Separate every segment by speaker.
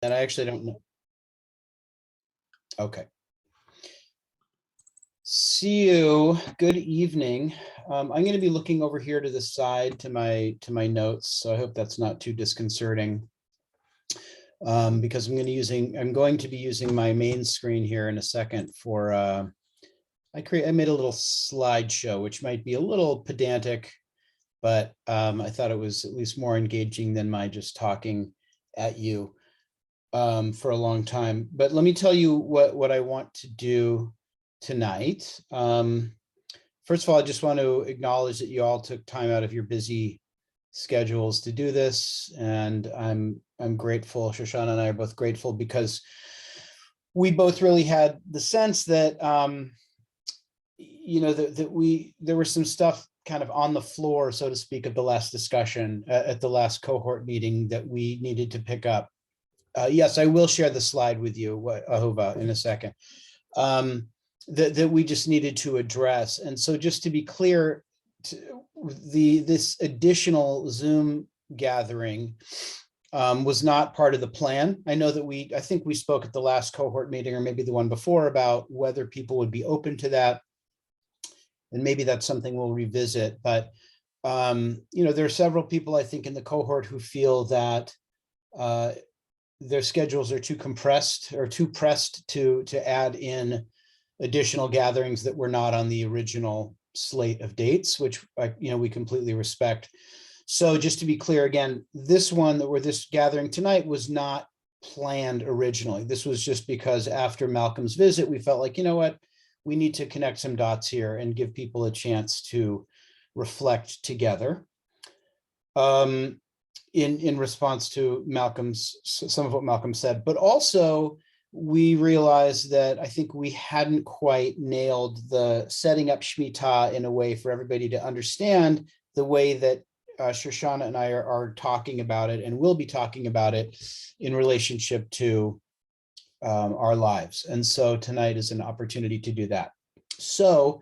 Speaker 1: And I actually don't know. Okay. See you. Good evening. I'm going to be looking over here to the side to my notes, so I hope that's not too disconcerting. Because I'm going to be using my main screen here in a second for I made a little slideshow, which might be a little pedantic, but I thought it was at least more engaging than my just talking at you for a long time. But let me tell you what I want to do tonight. First of all, I just want to acknowledge that you all took time out of your busy schedules to do this, and I'm grateful. Shoshana and I are both grateful because we both really had the sense that there was some stuff kind of on the floor, so to speak, of the last discussion at the last cohort meeting that we needed to pick up. Yes, I will share the slide with you, Ahova, in a second. That we just needed to address. And so just to be clear, this additional Zoom gathering was not part of the plan. I know that I think we spoke at the last cohort meeting, or maybe the one before, about whether people would be open to that. And maybe that's something we'll revisit. But, there are several people, I think, in the cohort who feel that their schedules are too compressed or too pressed to add in additional gatherings that were not on the original slate of dates, which we completely respect. So just to be clear again, this gathering tonight was not planned originally. This was just because after Malcolm's visit, we felt like, you know what, we need to connect some dots here and give people a chance to reflect together. In response to some of what Malcolm said, but also we realized that I think we hadn't quite nailed the setting up Shemitah in a way for everybody to understand the way that Shoshana and I are talking about it and will be talking about it in relationship to our lives. And so tonight is an opportunity to do that. So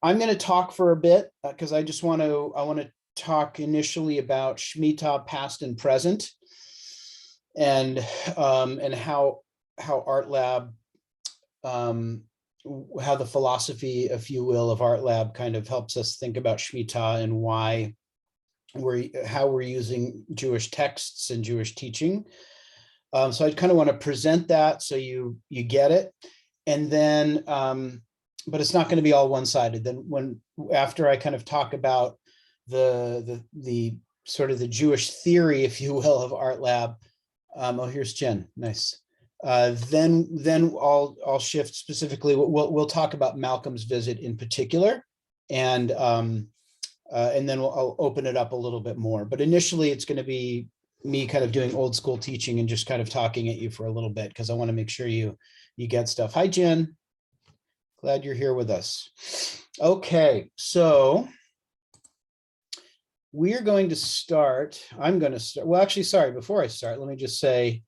Speaker 1: I'm going to talk for a bit because I want to talk initially about Shemitah past and present, and how Art Lab, how the philosophy, if you will, of Art Lab kind of helps us think about Shemitah and how we're using Jewish texts and Jewish teaching. So I kind of want to present that so you get it, and then but it's not going to be all one-sided. Then after I kind of talk about the sort of the Jewish theory, if you will, of Art Lab. Oh, here's Jen. Nice. Then I'll shift specifically. We'll talk about Malcolm's visit in particular, and then I'll open it up a little bit more. But initially, it's going to be me kind of doing old school teaching and just kind of talking at you for a little bit because I want to make sure you get stuff. Hi, Jen. Glad you're here with us. Okay, so we're going to start. I'm going to start. Well, actually, sorry. Before I start, let me just say,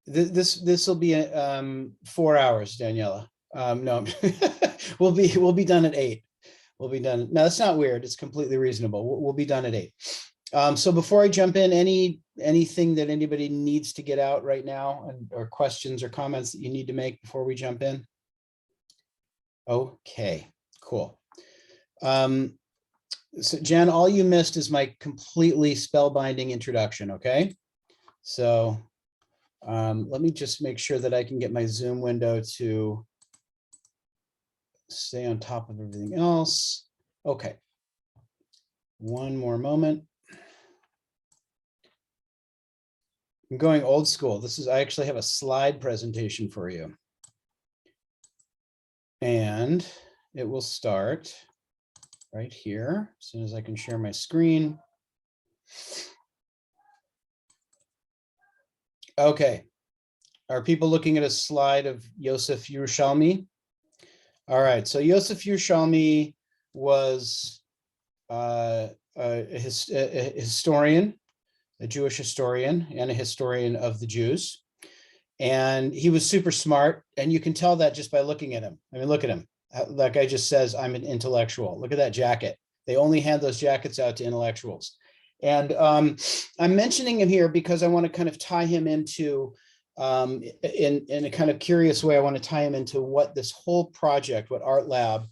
Speaker 1: this will be 4 hours, Daniela. No, we'll be done at 8. We'll be done. No, that's not weird. It's completely reasonable. We'll be done at 8. So before I jump in, anything that anybody needs to get out right now, or questions or comments that you need to make before we jump in? Okay, cool. So Jen, all you missed is my completely spellbinding introduction, okay? So let me just make sure that I can get my Zoom window to stay on top of everything else. Okay, one more moment. I'm going old school. I actually have a slide presentation for you. And it will start right here, as soon as I can share my screen. Okay, are people looking at a slide of Yosef Yerushalmi? All right, so Yosef Yerushalmi was a historian, a Jewish historian, and a historian of the Jews. And he was super smart, and you can tell that just by looking at him. I mean, look at him. That guy just says, I'm an intellectual. Look at that jacket. They only hand those jackets out to intellectuals. And I'm mentioning him here because I want to kind of tie him into, in a kind of curious way, I want to tie him into what this whole project, what Art Lab,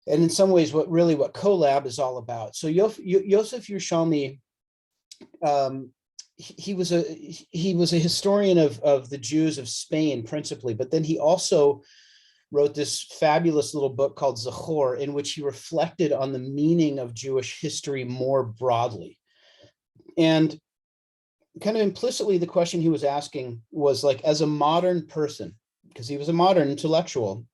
Speaker 1: and in some ways, what CoLab is all about. So Yosef Yerushalmi, he was a historian of the Jews of Spain principally, but then he also wrote this fabulous little book called Zachor, in which he reflected on the meaning of Jewish history more broadly. And kind of implicitly, the question he was asking was like, as a modern person, because he was a modern intellectual,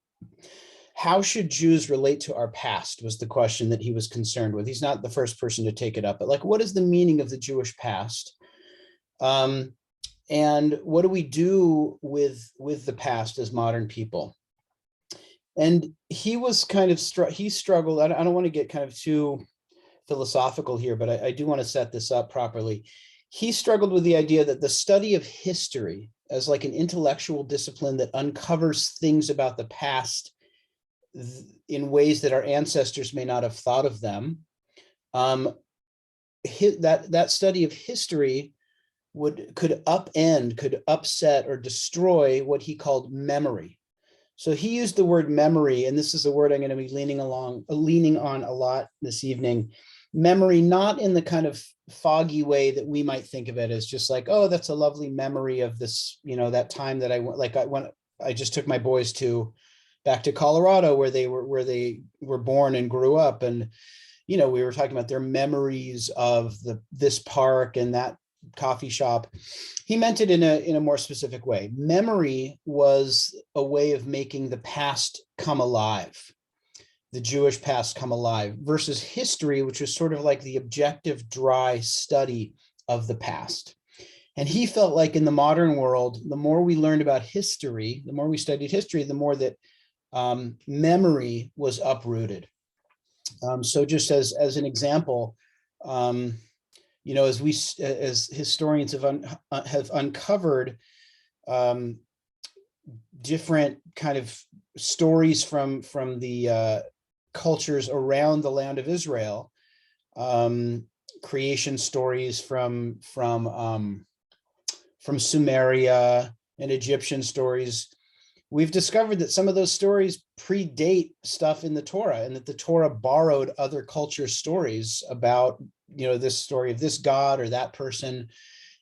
Speaker 1: how should Jews relate to our past was the question that he was concerned with. He's not the first person to take it up, but like, what is the meaning of the Jewish past? And what do we do with the past as modern people? And he was kind of, he struggled, I don't want to get kind of too philosophical here, but I do want to set this up properly. He struggled with the idea that the study of history as like an intellectual discipline that uncovers things about the past in ways that our ancestors may not have thought of them, that study of history could upset or destroy what he called memory. So he used the word memory, and this is a word I'm going to be leaning on a lot this evening. Memory, not in the kind of foggy way that we might think of it as just like, oh, that's a lovely memory of this, that time that I just took my boys back to Colorado where they were born and grew up, and we were talking about their memories of this park and that coffee shop. He meant it in a more specific way. Memory was a way of making the past come alive, the Jewish past come alive, versus history, which was sort of like the objective, dry study of the past. And he felt like in the modern world, the more we learned about history, the more we studied history, the more that memory was uprooted. So just as an example, as historians have uncovered different kind of stories from the cultures around the land of Israel, creation stories from Sumeria and Egyptian stories. We've discovered that some of those stories predate stuff in the Torah, and that the Torah borrowed other culture stories about, this story of this God or that person.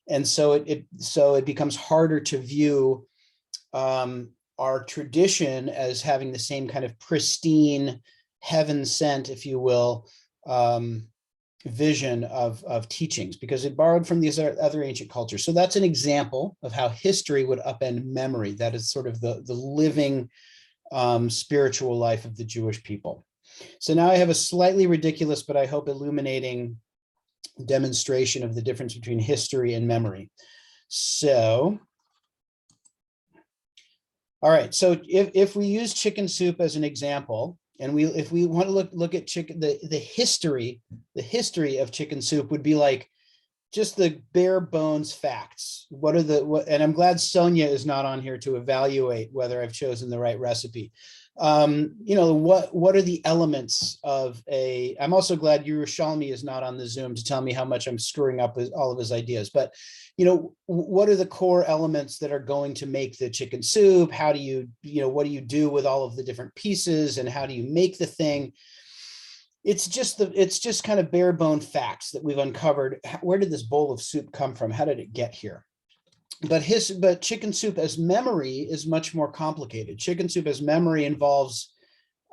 Speaker 1: And so it becomes harder to view our tradition as having the same kind of pristine, heaven sent, if you will, vision of teachings, because it borrowed from these other ancient cultures. So that's an example of how history would upend memory. That is sort of the living spiritual life of the Jewish people. So now I have a slightly ridiculous, but I hope illuminating demonstration of the difference between history and memory. So, all right, so if we use chicken soup as an example, and if we want to look at chicken, the history of chicken soup would be like just the bare bones facts. And I'm glad Sonia is not on here to evaluate whether I've chosen the right recipe. What are the elements of I'm also glad Yerushalmi is not on the Zoom to tell me how much I'm screwing up with all of his ideas, but what are the core elements that are going to make the chicken soup? How do you, what do you do with all of the different pieces, and how do you make the thing? It's just kind of bare bone facts that we've uncovered. Where did this bowl of soup come from? How did it get here? But chicken soup as memory is much more complicated. Chicken soup as memory involves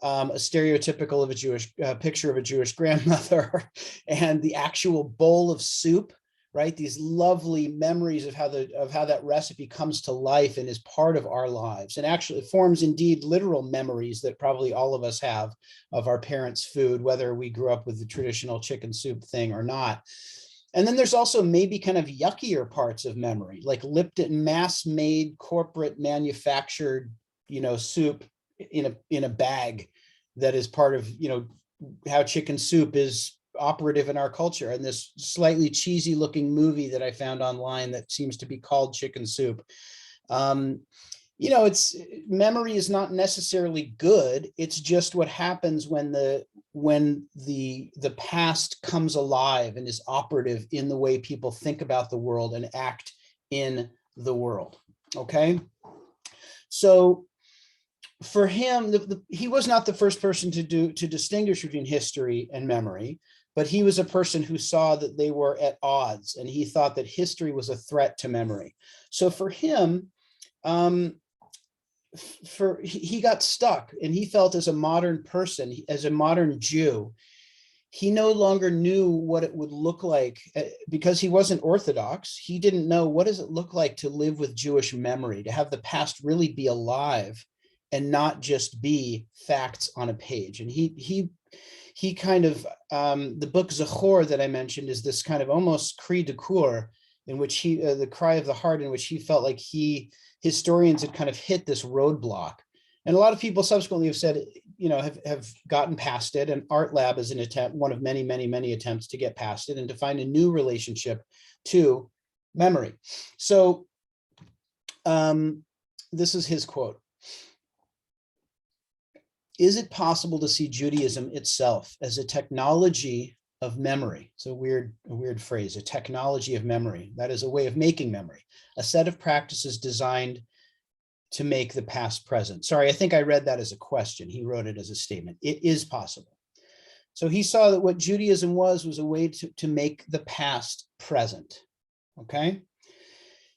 Speaker 1: a stereotypical of a Jewish picture of a Jewish grandmother and the actual bowl of soup, right? These lovely memories of how that recipe comes to life and is part of our lives, and actually forms indeed literal memories that probably all of us have of our parents' food, whether we grew up with the traditional chicken soup thing or not. And then there's also maybe kind of yuckier parts of memory, like Lipton mass-made, corporate manufactured, soup in a bag that is part of, how chicken soup is operative in our culture. And this slightly cheesy looking movie that I found online that seems to be called Chicken Soup. it's memory is not necessarily good. It's just what happens when the past comes alive and is operative in the way people think about the world and act in the world. Okay. So for him, he was not the first person to distinguish between history and memory, but he was a person who saw that they were at odds, and he thought that history was a threat to memory. So for him, he got stuck, and he felt as a modern person, as a modern Jew, he no longer knew what it would look like because he wasn't Orthodox. He didn't know, what does it look like to live with Jewish memory, to have the past really be alive and not just be facts on a page. And he kind of, the book Zachor that I mentioned is this kind of almost cri de coeur, in which the cry of the heart, in which he felt like historians had kind of hit this roadblock. And a lot of people subsequently have said, have gotten past it. And Art Lab is an attempt, one of many, many, many attempts to get past it and to find a new relationship to memory. So this is his quote. Is it possible to see Judaism itself as a technology of memory? It's a weird phrase, a technology of memory. That is a way of making memory, a set of practices designed to make the past present. Sorry, I think I read that as a question. He wrote it as a statement. It is possible. So he saw that what Judaism was a way to make the past present, okay?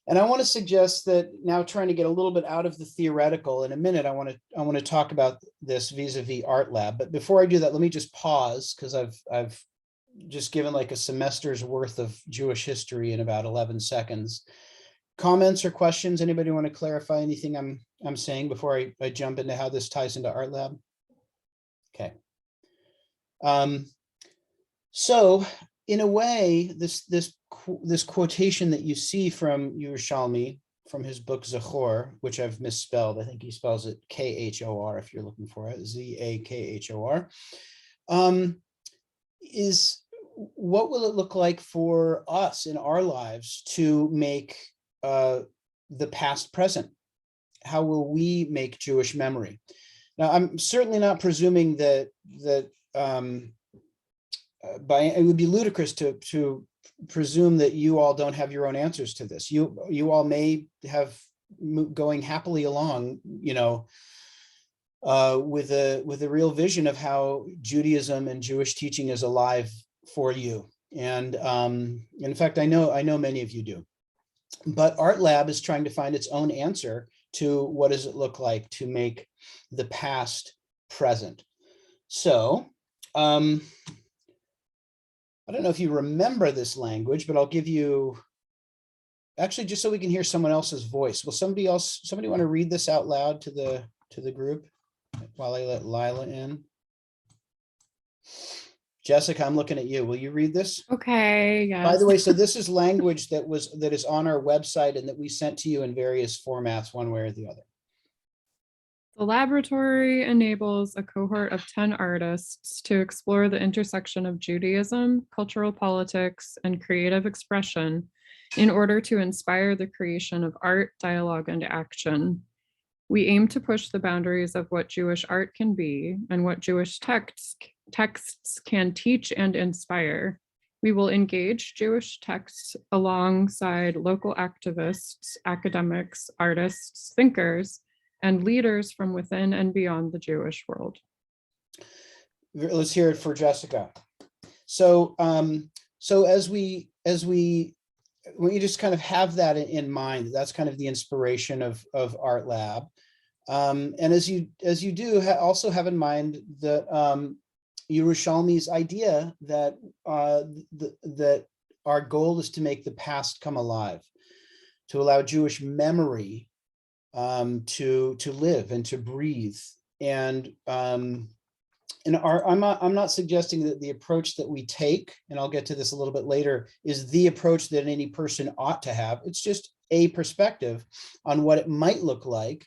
Speaker 1: And I want to suggest that now, trying to get a little bit out of the theoretical, in a minute, I want to talk about this vis-a-vis Art Lab. But before I do that, let me just pause, because I've just given like a semester's worth of Jewish history in about 11 seconds. Comments or questions? Anybody want to clarify anything I'm saying before I jump into how this ties into Art Lab? Okay. So in a way, this quotation that you see from Yerushalmi, from his book Zachor, which I've misspelled. I think he spells it Khor if you're looking for it, Zakhor, is what will it look like for us in our lives to make the past present? How will we make Jewish memory? Now, I'm certainly not presuming that it would be ludicrous to presume that you all don't have your own answers to this. You all may have going happily along, with a real vision of how Judaism and Jewish teaching is alive for you. And in fact, I know many of you do. But Art Lab is trying to find its own answer to what does it look like to make the past present. So I don't know if you remember this language, but I'll give you, actually, just so we can hear someone else's voice. Will somebody want to read this out loud to the group while I let Lila in? Jessica, I'm looking at you. Will you read this?
Speaker 2: Okay, yes.
Speaker 1: By the way, so this is language that is on our website and that we sent to you in various formats, one way or the other.
Speaker 2: The laboratory enables a cohort of 10 artists to explore the intersection of Judaism, cultural politics, and creative expression in order to inspire the creation of art, dialogue, and action. We aim to push the boundaries of what Jewish art can be and what Jewish texts can teach and inspire. We will engage Jewish texts alongside local activists, academics, artists, thinkers, and leaders from within and beyond the Jewish world.
Speaker 1: Let's hear it for Jessica. So, as we you just kind of have that in mind, that's kind of the inspiration of Art Lab. And as you do also have in mind that Yerushalmi's idea that that our goal is to make the past come alive, to allow Jewish memory to live and to breathe. And I'm not suggesting that the approach that we take, and I'll get to this a little bit later, is the approach that any person ought to have. It's just a perspective on what it might look like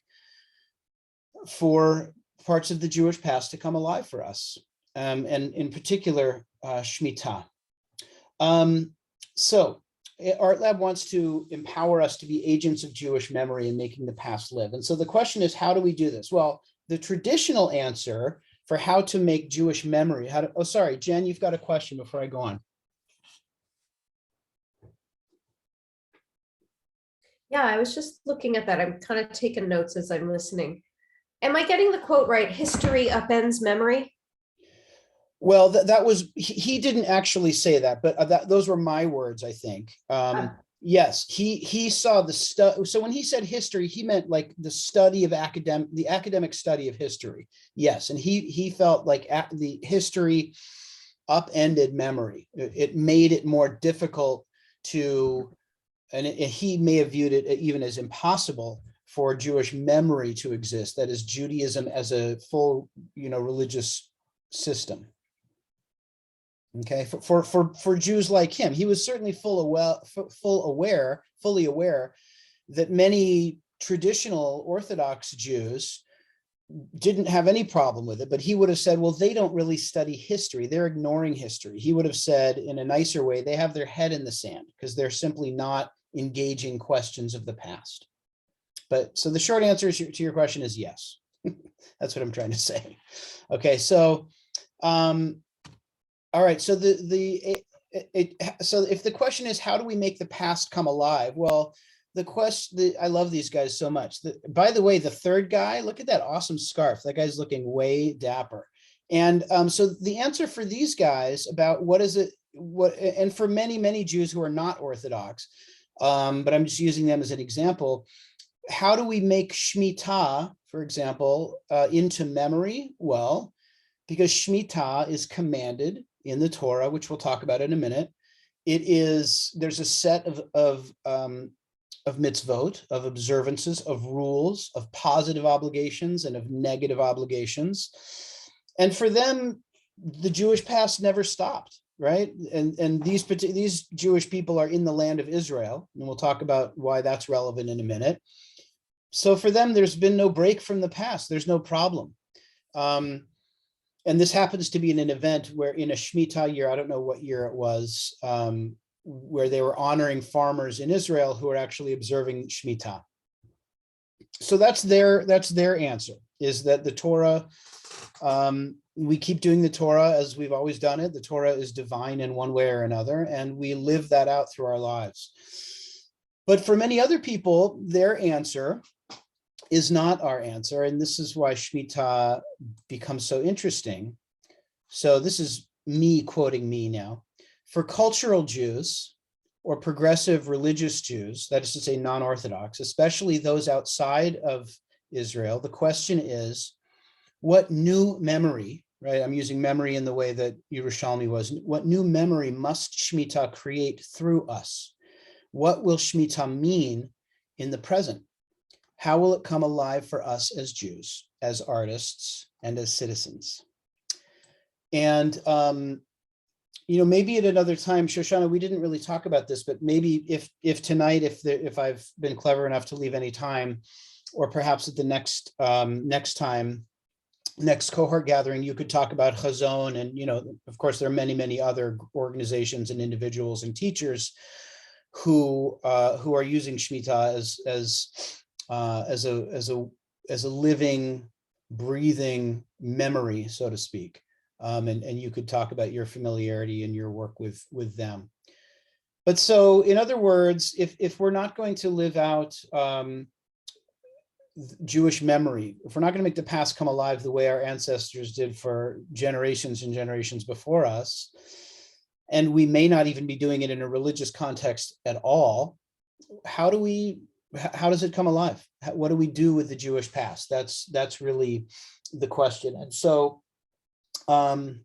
Speaker 1: for parts of the Jewish past to come alive for us, and in particular, Shemitah. So Art Lab wants to empower us to be agents of Jewish memory and making the past live. And so the question is, how do we do this? Well, the traditional answer for how to make Jewish memory, oh, sorry, Jen, you've got a question before I go on.
Speaker 3: Yeah, I was just looking at that. I'm kind of taking notes as I'm listening. Am I getting the quote right? History upends memory?
Speaker 1: Well, that was, he didn't actually say that, but those were my words, I think. Yes, he saw the stuff. So when he said history, he meant like the study of the academic study of history. Yes, and he felt like the history upended memory. It made it more difficult to, and he may have viewed it even as impossible for Jewish memory to exist. That is, Judaism as a full, religious system. Okay, for Jews like him, he was certainly fully aware that many traditional Orthodox Jews didn't have any problem with it, but he would have said, well, they don't really study history. They're ignoring history. He would have said in a nicer way, they have their head in the sand because they're simply not engaging questions of the past. But so the short answer to your question is yes. That's what I'm trying to say. Okay, so all right, so so if the question is, how do we make the past come alive? Well, I love these guys so much. By the way, the third guy, look at that awesome scarf. That guy's looking way dapper. And so the answer for these guys about and for many, many Jews who are not Orthodox, but I'm just using them as an example, how do we make Shemitah, for example, into memory? Well, because Shemitah is commanded in the Torah, which we'll talk about in a minute. There's a set of mitzvot, of observances, of rules, of positive obligations and of negative obligations. And for them, the Jewish past never stopped, right? And these Jewish people are in the land of Israel, and we'll talk about why that's relevant in a minute. So for them, there's been no break from the past. There's no problem. And this happens to be in an event where in a Shemitah year, I don't know what year it was, where they were honoring farmers in Israel who are actually observing Shemitah. So that's their answer, is that the Torah, we keep doing the Torah as we've always done it. The Torah is divine in one way or another, and we live that out through our lives. But for many other people, their answer is not our answer. And this is why Shemitah becomes so interesting. So this is me quoting me now. For cultural Jews or progressive religious Jews, that is to say non-Orthodox, especially those outside of Israel, the question is, what new memory, right? I'm using memory in the way that Yerushalmi was. What new memory must Shemitah create through us? What will Shemitah mean in the present? How will it come alive for us as Jews, as artists, and as citizens? And, maybe at another time, Shoshana, we didn't really talk about this, but maybe if tonight, if I've been clever enough to leave any time, or perhaps at the next cohort gathering, you could talk about Chazon. And, of course, there are many, many other organizations and individuals and teachers who are using Shemitah as a living, breathing memory, so to speak. And you could talk about your familiarity and your work with them. But so, in other words, if we're not going to live out Jewish memory, if we're not going to make the past come alive the way our ancestors did for generations and generations before us, and we may not even be doing it in a religious context at all, how does it come alive? What do we do with the Jewish past? That's really the question. And so in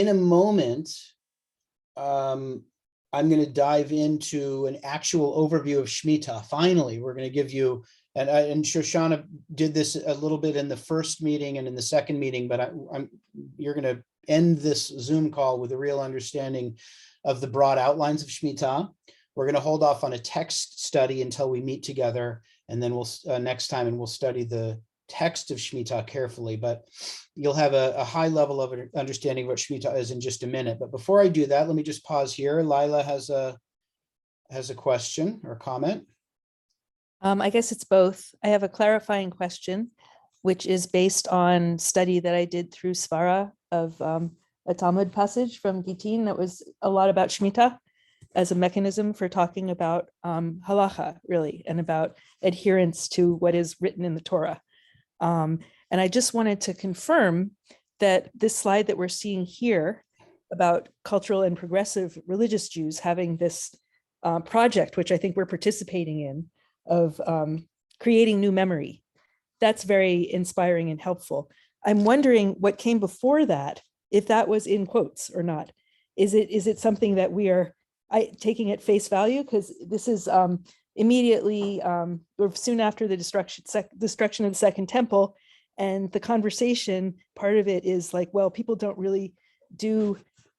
Speaker 1: a moment, I'm going to dive into an actual overview of Shemitah. Finally, we're going to give you, and Shoshana did this a little bit in the first meeting and in the second meeting, but you're going to end this Zoom call with a real understanding of the broad outlines of Shemitah. We're going to hold off on a text study until we meet together, and then we'll next time, and we'll study the text of Shemitah carefully. But you'll have a high level of understanding what Shemitah is in just a minute. But before I do that, let me just pause here. Lila has a has a question or comment.
Speaker 4: I guess it's both. I have a clarifying question, which is based on study that I did through Svara of a Talmud passage from Gittin that was a lot about Shemitah as a mechanism for talking about halacha, really, and about adherence to what is written in the Torah. And I just wanted to confirm that this slide that we're seeing here about cultural and progressive religious Jews having this project, which I think we're participating in, of creating new memory. That's very inspiring and helpful. I'm wondering what came before that, if that was in quotes or not. Is it something that we are taking at face value? Because this is immediately or soon after the destruction of the Second Temple, and the conversation, part of it is like, well, people don't really do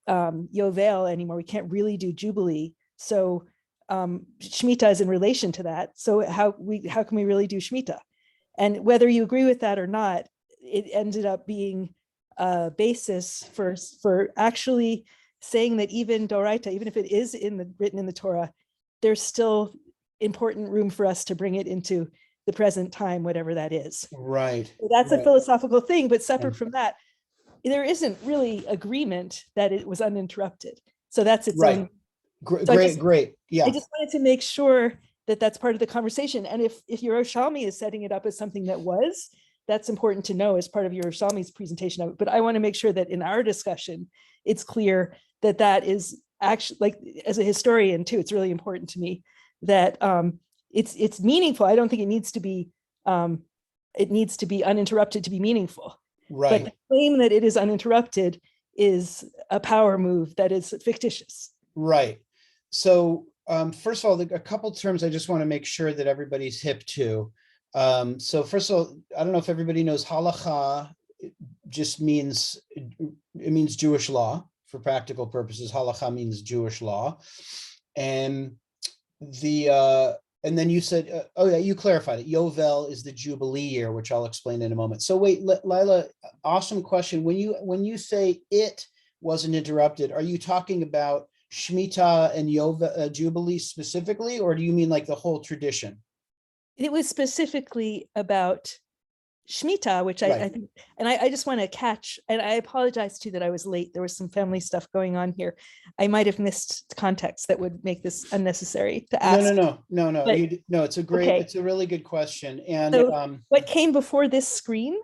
Speaker 4: Yovel anymore. We can't really do Jubilee. So Shemitah is in relation to that. So how can we really do Shemitah? And whether you agree with that or not, it ended up being a basis for actually saying that even Doraita, even if it is written in the Torah, there's still important room for us to bring it into the present time, whatever that is.
Speaker 1: Right.
Speaker 4: So that's a
Speaker 1: right.
Speaker 4: philosophical thing, but separate
Speaker 1: Yeah.
Speaker 4: from that, there isn't really agreement that it was uninterrupted. So that's its
Speaker 1: Right.
Speaker 4: own.
Speaker 1: Great,
Speaker 4: So I
Speaker 1: great,
Speaker 4: just-
Speaker 1: great. Yeah.
Speaker 4: I just wanted to make sure that that's part of the conversation. And if Yerushalmi is setting it up as something that was, that's important to know as part of Yerushalmi's presentation of it. But I want to make sure that in our discussion, it's clear that that is actually, like, as a historian too, it's really important to me that it's meaningful. I don't think it needs to be uninterrupted to be meaningful. But
Speaker 1: Right.
Speaker 4: the claim that it is uninterrupted is a power move that is fictitious.
Speaker 1: Right. So first of all, a couple terms I just want to make sure that everybody's hip to. So first of all, I don't know if everybody knows halacha just means, it means Jewish law for practical purposes. Halacha means Jewish law. And and then you said, oh yeah, you clarified it. Yovel is the Jubilee year, which I'll explain in a moment. So wait, Lila, awesome question. When you say it wasn't interrupted, are you talking about Shemitah and Jubilee specifically, or do you mean like the whole tradition?
Speaker 4: It was specifically about Shemitah, which I
Speaker 1: Right.
Speaker 4: think, and I just want to catch, and I apologize too that I was late. There was some family stuff going on here. I might have missed context that would make this unnecessary to ask.
Speaker 1: No.
Speaker 4: But-
Speaker 1: It's a great,
Speaker 4: okay.
Speaker 1: it's a really good question. And
Speaker 4: So what came before this screen,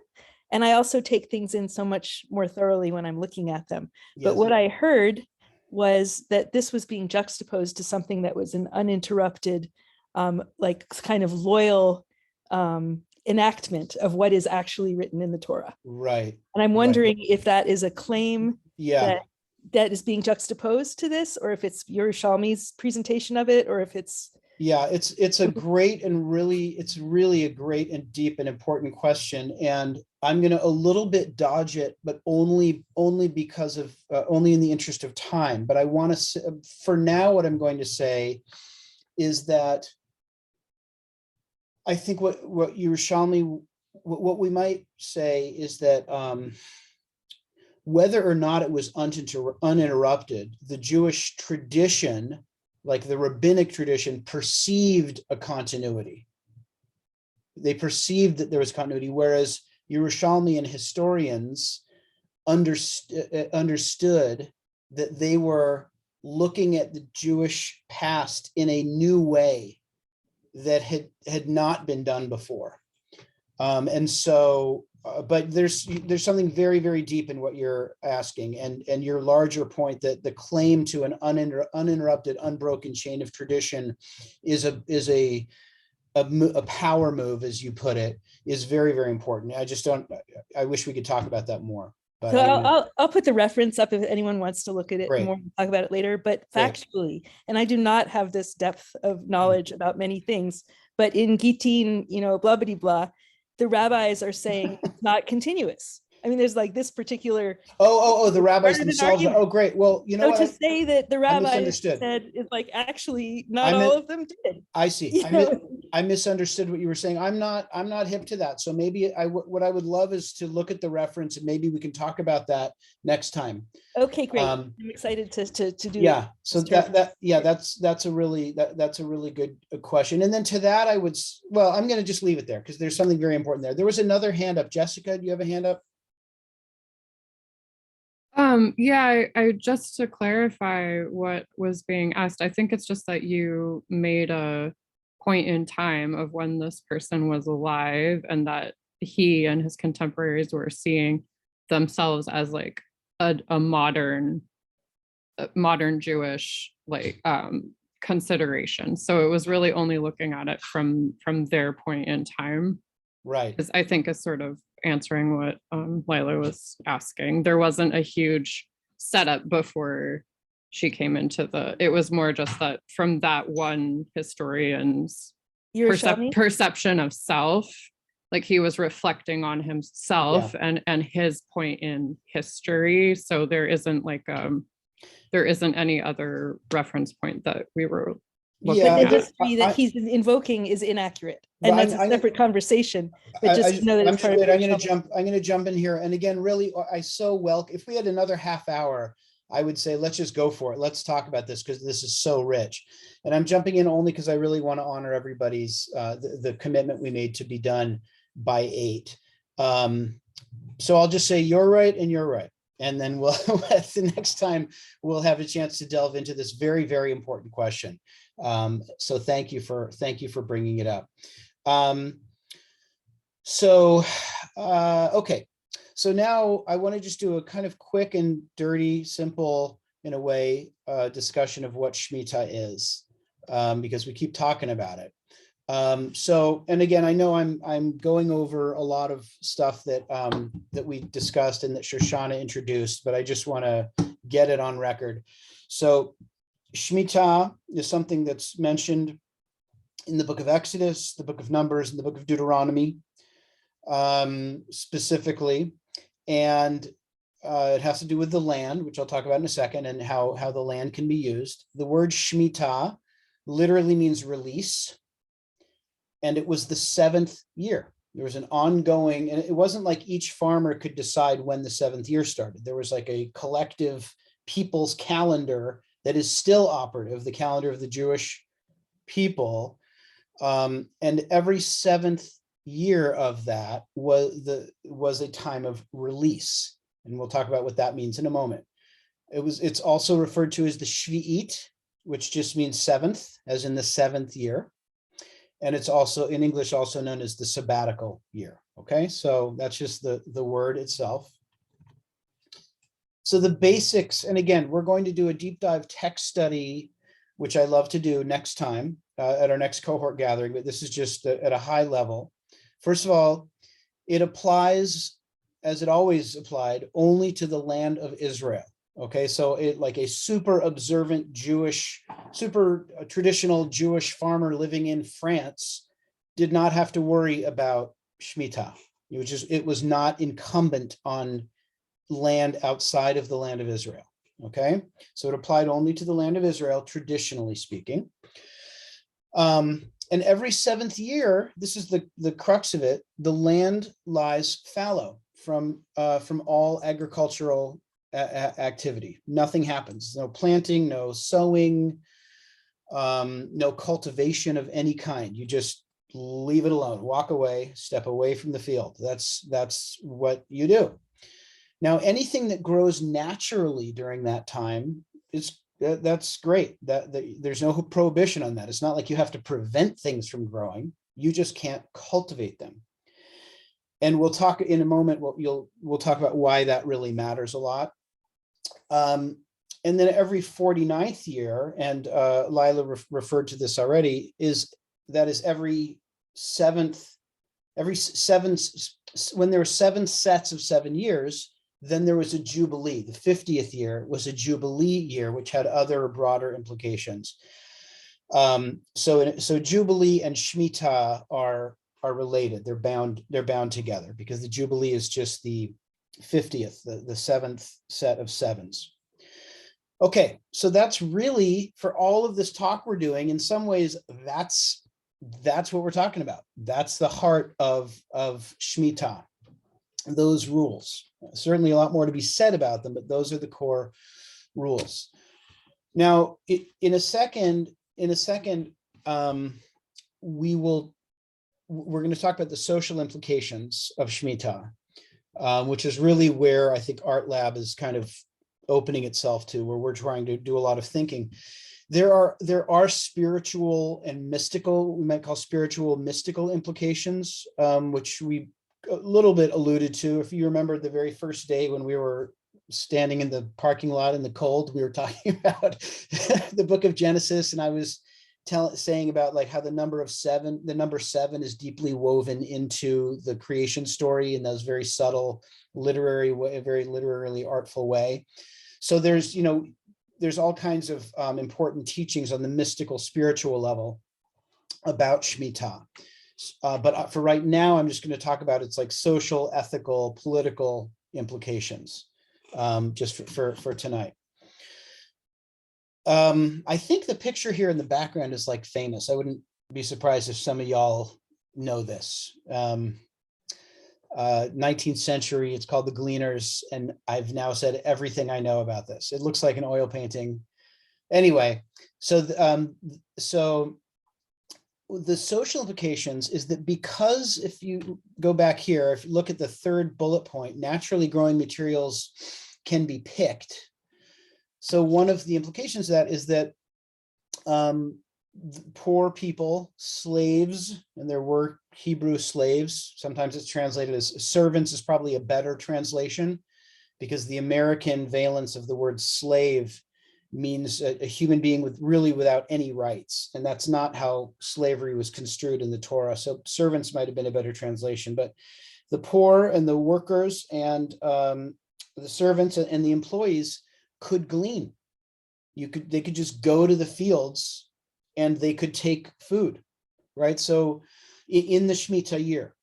Speaker 4: and I also take things in so much more thoroughly when I'm looking at them. But
Speaker 1: yes,
Speaker 4: what I heard was that this was being juxtaposed to something that was an uninterrupted, like kind of loyal enactment of what is actually written in the Torah.
Speaker 1: right.
Speaker 4: And I'm wondering if that is a claim
Speaker 1: Yeah.
Speaker 4: that is being juxtaposed to this, or if it's Yerushalmi's presentation of it, or if it's.
Speaker 1: Yeah, it's a great and it's really a great and deep and important question. And I'm going to a little bit dodge it, but only because of only in the interest of time. But I want to, for now, what I'm going to say is that I think what Yerushalmi, what we might say is that whether or not it was uninterrupted, the Jewish tradition, like the rabbinic tradition, perceived a continuity. They perceived that there was continuity, whereas Yerushalmi and historians understood that they were looking at the Jewish past in a new way that had not been done before. And so, but there's something very, very deep in what you're asking, and your larger point that the claim to an uninterrupted, unbroken chain of tradition is a power move, as you put it, is very, very important. I wish we could talk about that more. But
Speaker 4: So I'll put the reference up if anyone wants to look at it
Speaker 1: Great.
Speaker 4: more, talk about it later, but
Speaker 1: Great.
Speaker 4: factually, and I do not have this depth of knowledge about many things, but in Gittin, blah, blah, blah, the rabbis are saying it's not continuous. I mean, there's like this particular.
Speaker 1: The rabbis
Speaker 4: Part of an
Speaker 1: themselves.
Speaker 4: argument.
Speaker 1: Oh, great. Well, you know
Speaker 4: So
Speaker 1: what?
Speaker 4: to say that the rabbis
Speaker 1: misunderstood.
Speaker 4: said is like, actually, not
Speaker 1: I
Speaker 4: all
Speaker 1: meant-
Speaker 4: of them did.
Speaker 1: I see.
Speaker 4: You know,
Speaker 1: I misunderstood what you were saying. I'm not hip to that. So maybe what I would love is to look at the reference and maybe we can talk about that next time.
Speaker 4: Okay, great.
Speaker 1: Um,
Speaker 4: I'm excited to do.
Speaker 1: Yeah, so
Speaker 4: start from-
Speaker 1: that's a really good question. And then to that, well, I'm gonna just leave it there because there's something very important there. There was another hand up. Jessica, do you have a hand up?
Speaker 2: Yeah, I just to clarify what was being asked, I think it's just that you made a point in time of when this person was alive and that he and his contemporaries were seeing themselves as like a modern Jewish like consideration. So it was really only looking at it from their point in time,
Speaker 1: Right.
Speaker 2: because I think is sort of answering what Lila was asking. There wasn't a huge setup before she came into it was more just that from that one historian's
Speaker 4: Yerushalmi?
Speaker 2: perception of self, like he was reflecting on himself and his point in history. So there isn't like there isn't any other reference point that we were looking
Speaker 1: Yeah,
Speaker 4: The
Speaker 2: at.
Speaker 4: history that
Speaker 1: I-
Speaker 4: he's invoking is inaccurate,
Speaker 1: Well,
Speaker 4: and that's a
Speaker 1: I'm-
Speaker 4: separate conversation. But just know that
Speaker 1: I'm
Speaker 4: it's part of
Speaker 1: I'm gonna jump in here. And again, really, if we had another half hour, I would say, let's just go for it. Let's talk about this because this is so rich. And I'm jumping in only because I really want to honor everybody's, the commitment we made to be done by 8. So I'll just say you're right and you're right. And then we'll, the next time we'll have a chance to delve into this very, very important question. So thank you for bringing it up. Okay. So now I want to just do a kind of quick and dirty, simple, in a way, discussion of what Shemitah is, because we keep talking about it. And again, I know I'm going over a lot of stuff that that we discussed and that Shoshana introduced, but I just want to get it on record. So Shemitah is something that's mentioned in the book of Exodus, the book of Numbers, and the book of Deuteronomy, specifically. And it has to do with the land, which I'll talk about in a second, and how the land can be used. The word Shemitah literally means release. And it was the 7th year. There was an ongoing, and it wasn't like each farmer could decide when the 7th year started. There was like a collective people's calendar that is still operative, the calendar of the Jewish people. And every 7th year of that was a time of release. And we'll talk about what that means in a moment. It's also referred to as the Shvi'it, which just means 7th, as in the 7th year. And it's also in English also known as the sabbatical year. Okay, so that's just the word itself. So the basics, and again, we're going to do a deep dive text study, which I love to do next time at our next cohort gathering, but this is just at a high level. First of all, it applies, as it always applied, only to the land of Israel. Okay, so it like a super observant Jewish, super traditional Jewish farmer living in France did not have to worry about Shemitah. It was not incumbent on land outside of the land of Israel. Okay, so it applied only to the land of Israel, traditionally speaking. And every 7th year, this is the crux of it, the land lies fallow from all agricultural activity. Nothing happens. No planting, no sowing, no cultivation of any kind. You just leave it alone, walk away, step away from the field. That's what you do. Now, anything that grows naturally during that time that's great. There's no prohibition on that. It's not like you have to prevent things from growing. You just can't cultivate them. And we'll talk in a moment. We'll talk about why that really matters a lot. And then every 49th year, and Lila referred to this already, is every 7th, when there were 7 sets of 7 years, then there was a Jubilee. The 50th year was a Jubilee year, which had other broader implications. So Jubilee and Shemitah are related. They're bound together because the Jubilee is just the 50th, the 7th set of 7s. Okay, so that's really, for all of this talk we're doing, in some ways, that's that's what we're talking about. That's the heart of Shemitah, those rules. Certainly a lot more to be said about them, but those are the core rules. Now, in a second, we're going to talk about the social implications of Shemitah, which is really where I think Art Lab is kind of opening itself to, where we're trying to do a lot of thinking. There are spiritual and mystical, we might call spiritual mystical implications, which we a little bit alluded to. If you remember the very first day when we were standing in the parking lot in the cold, we were talking about the book of Genesis, and I was saying about like how the number 7 is deeply woven into the creation story in those very subtle literary way, a very literally artful way. So there's, you know, there's all kinds of important teachings on the mystical spiritual level about Shemitah. But for right now, I'm just going to talk about its like social, ethical, political implications, just for tonight. I think the picture here in the background is like famous. I wouldn't be surprised if some of y'all know this. 19th century, it's called The Gleaners, and I've now said everything I know about this. It looks like an oil painting. Anyway, so the social implications is that because if you go back here, if you look at the third bullet point, naturally growing materials can be picked. So one of the implications of that is that poor people, slaves, and there were Hebrew slaves, sometimes it's translated as servants is probably a better translation, because the American valence of the word slave means a human being without any rights. And that's not how slavery was construed in the Torah. So servants might have been a better translation, but the poor and the workers and the servants and the employees could glean. They could just go to the fields and they could take food, right? So in the Shemitah year.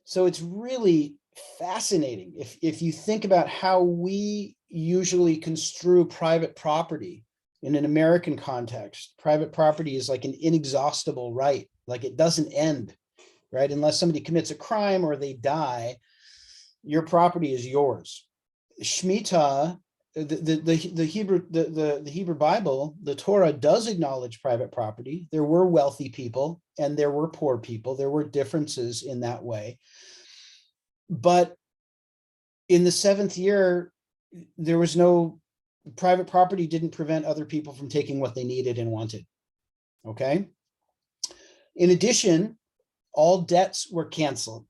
Speaker 1: So it's really fascinating if you think about how we usually construe private property in an American context. Private property is like an inexhaustible right, like it doesn't end, right? Unless somebody commits a crime or they die, your property is yours. Shemitah, the Hebrew Bible, the Torah does acknowledge private property. There were wealthy people and there were poor people. There were differences in that way. But in the 7th year, there was no private property, didn't prevent other people from taking what they needed and wanted. Okay. In addition, all debts were canceled.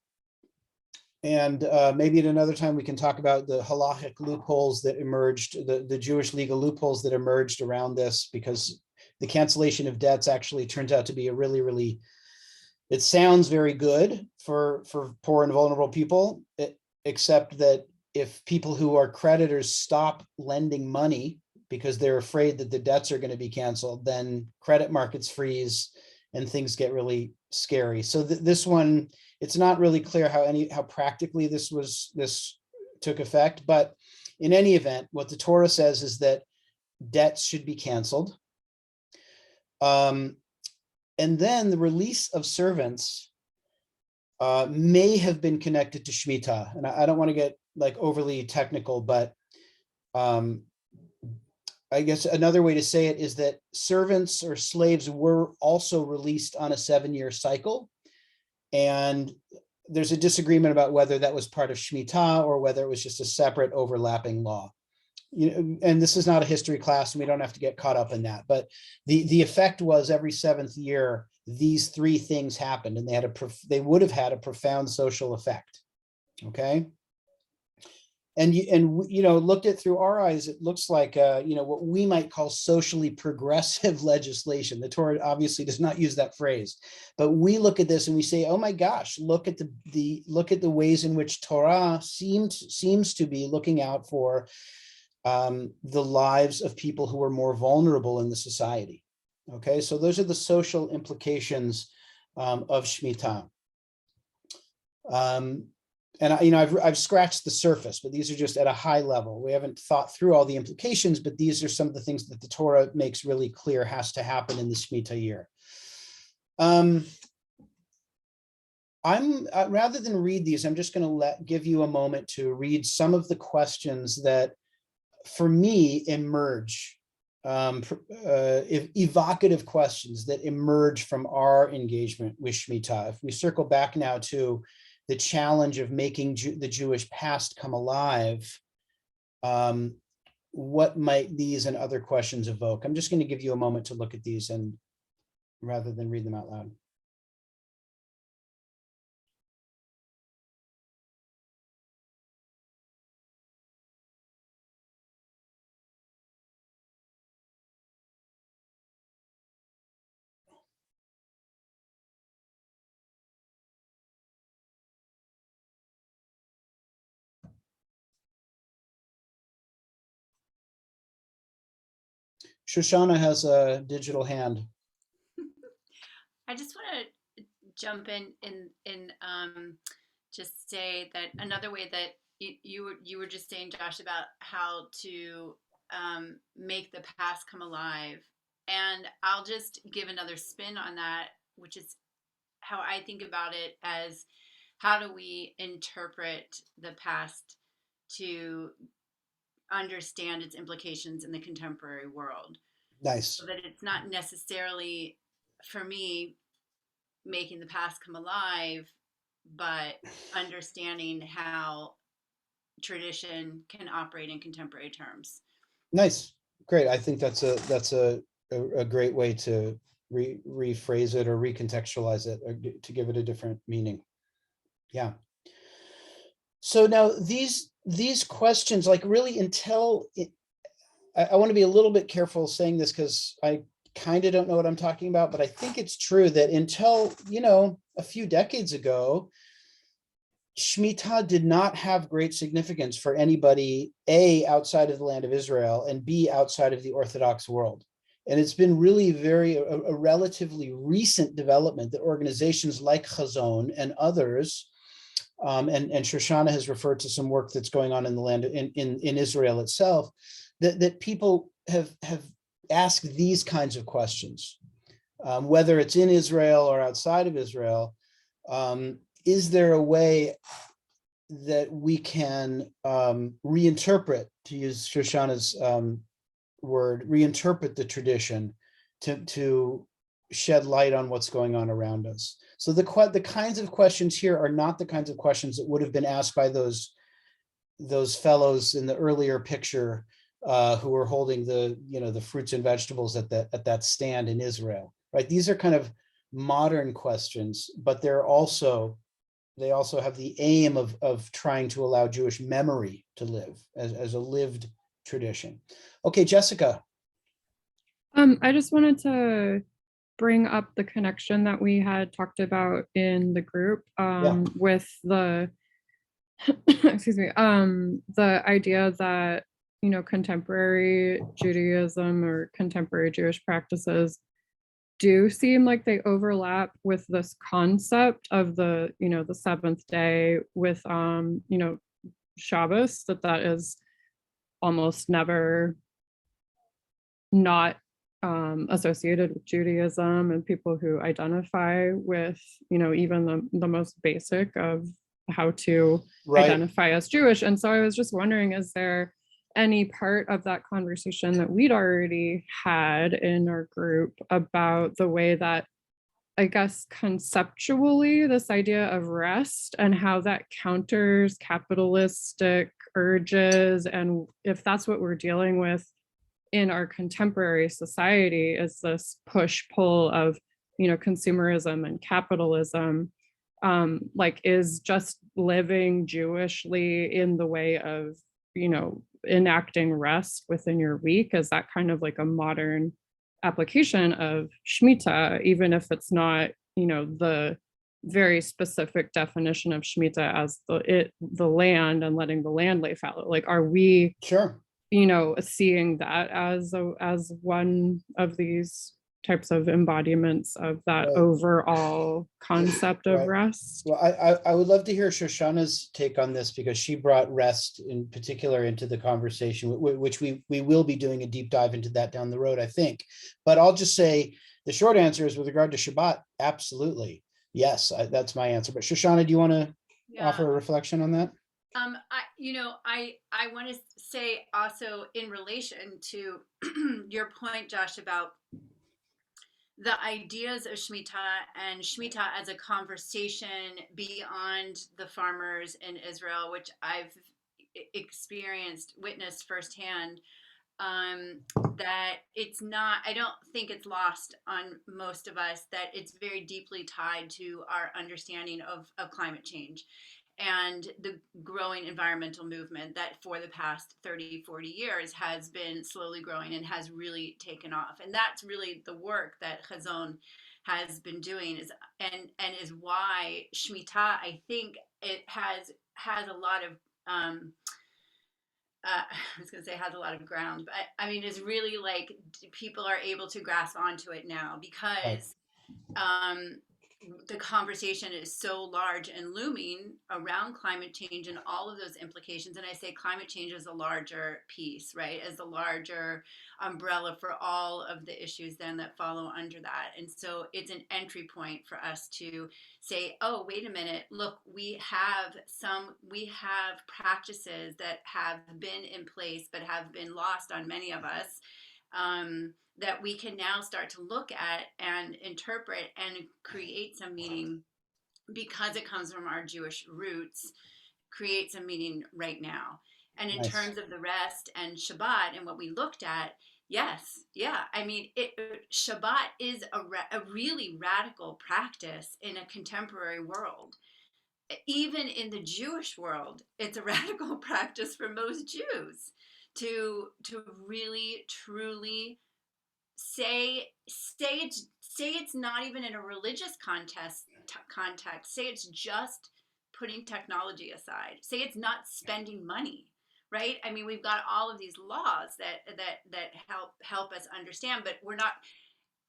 Speaker 1: And maybe at another time we can talk about the halachic loopholes that emerged, the Jewish legal loopholes that emerged around this, because the cancellation of debts actually turns out to be a really, it sounds very good for poor and vulnerable people, except that if people who are creditors stop lending money because they're afraid that the debts are going to be canceled, then credit markets freeze and things get really scary. So this one, it's not really clear how practically this took effect, but in any event, what the Torah says is that debts should be canceled. And then the release of servants may have been connected to Shemitah. And I don't want to get like overly technical, but I guess another way to say it is that servants or slaves were also released on a 7-year cycle. And there's a disagreement about whether that was part of Shemitah or whether it was just a separate overlapping law. You know, and this is not a history class and we don't have to get caught up in that, but the effect was every 7th year, these 3 things happened and they would have had a profound social effect. Okay. And you know, looked at through our eyes, it looks like you know, what we might call socially progressive legislation. The Torah obviously does not use that phrase, but we look at this and we say, oh my gosh, look at the ways in which Torah seems to be looking out for the lives of people who are more vulnerable in the society. Okay, so those are the social implications of Shemitah. And you know, I've scratched the surface, but these are just at a high level. We haven't thought through all the implications, but these are some of the things that the Torah makes really clear has to happen in the Shemitah year. rather than read these, I'm just going to give you a moment to read some of the questions that, for me, emerge, evocative questions that emerge from our engagement with Shemitah. If we circle back now to the challenge of making the Jewish past come alive, what might these and other questions evoke? I'm just going to give you a moment to look at these, and rather than read them out loud. Shoshana has a digital hand.
Speaker 5: I just want to jump in just say that another way that you were just saying, Josh, about how to make the past come alive, and I'll just give another spin on that, which is how I think about it as how do we interpret the past to understand its implications in the contemporary world.
Speaker 1: Nice.
Speaker 5: So that it's not necessarily, for me, making the past come alive, but understanding how tradition can operate in contemporary terms.
Speaker 1: Nice. Great. I think that's a great way to rephrase it or recontextualize it, or to give it a different meaning. Yeah. So now these questions, like, really, until I want to be a little bit careful saying this because I kind of don't know what I'm talking about, but I think it's true that until, a few decades ago, Shemitah did not have great significance for anybody, A, outside of the land of Israel, and B, outside of the Orthodox world. And it's been really a relatively recent development that organizations like Chazon and others, and Shoshana has referred to some work that's going on in the land in Israel itself, that people have asked these kinds of questions, whether it's in Israel or outside of Israel. Is there a way that we can reinterpret, to use Shoshana's word, reinterpret the tradition to shed light on what's going on around us? So the kinds of questions here are not the kinds of questions that would have been asked by those fellows in the earlier picture who were holding the fruits and vegetables at that stand in Israel, right? These are kind of modern questions, but they also have the aim of trying to allow Jewish memory to live as a lived tradition. Okay, Jessica.
Speaker 2: I just wanted to bring up the connection that we had talked about in the group with the excuse me, the idea that, contemporary Judaism or contemporary Jewish practices do seem like they overlap with this concept of the seventh day with Shabbos, that is almost never not associated with Judaism, and people who identify with even the most basic of how to identify as Jewish. And so I was just wondering, is there any part of that conversation that we'd already had in our group about the way that, I guess, conceptually, this idea of rest and how that counters capitalistic urges, and if that's what we're dealing with in our contemporary society, is this push-pull of consumerism and capitalism, is just living Jewishly in the way of enacting rest within your week? Is that kind of like a modern application of Shemitah, even if it's not the very specific definition of Shemitah as the land and letting the land lay fallow? Like, are we seeing that as one of these types of embodiments of that overall concept of rest?
Speaker 1: Well, I would love to hear Shoshana's take on this, because she brought rest in particular into the conversation, which we will be doing a deep dive into that down the road, I think. But I'll just say the short answer is, with regard to Shabbat, absolutely. Yes, that's my answer. But Shoshana, do you want to
Speaker 5: Yeah.
Speaker 1: offer a reflection on that?
Speaker 5: I want to say also in relation to your point, Josh, about the ideas of Shemitah and Shemitah as a conversation beyond the farmers in Israel, which I've witnessed firsthand. That it's not, I don't think it's lost on most of us that it's very deeply tied to our understanding of climate change and the growing environmental movement that for the past 30, 40 years has been slowly growing and has really taken off. And that's really the work that Chazon has been doing and is why Shemitah, I think it has a lot of I was going to say has a lot of ground, but I mean, is really like people are able to grasp onto it now because the conversation is so large and looming around climate change and all of those implications. And I say climate change is a larger piece, right? As a larger umbrella for all of the issues then that follow under that. And so it's an entry point for us to say, oh, wait a minute, look, we have practices that have been in place but have been lost on many of us. That we can now start to look at and interpret and create some meaning because it comes from our Jewish roots, create some meaning right now. And in
Speaker 1: Nice.
Speaker 5: terms of the rest and Shabbat and what we looked at, yes, yeah. I mean, Shabbat is a really radical practice in a contemporary world. Even in the Jewish world, it's a radical practice for most Jews to really, truly say it's not even in a religious context. Say it's just putting technology aside. Say it's not spending money, right? I mean, we've got all of these laws that help us understand, but we're not.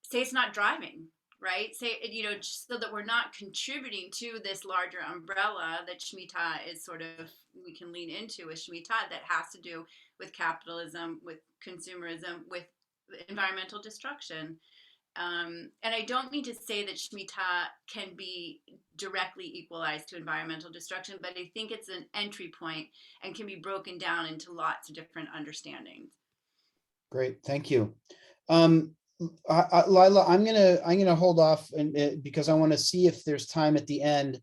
Speaker 5: Say it's not driving, right? Say, so that we're not contributing to this larger umbrella that Shemitah is sort of, we can lean into with Shemitah that has to do with capitalism, with consumerism, with environmental destruction. And I don't mean to say that Shemitah can be directly equalized to environmental destruction, but I think it's an entry point and can be broken down into lots of different understandings.
Speaker 1: Great, thank you. Lila, I'm gonna hold off and because I want to see if there's time at the end.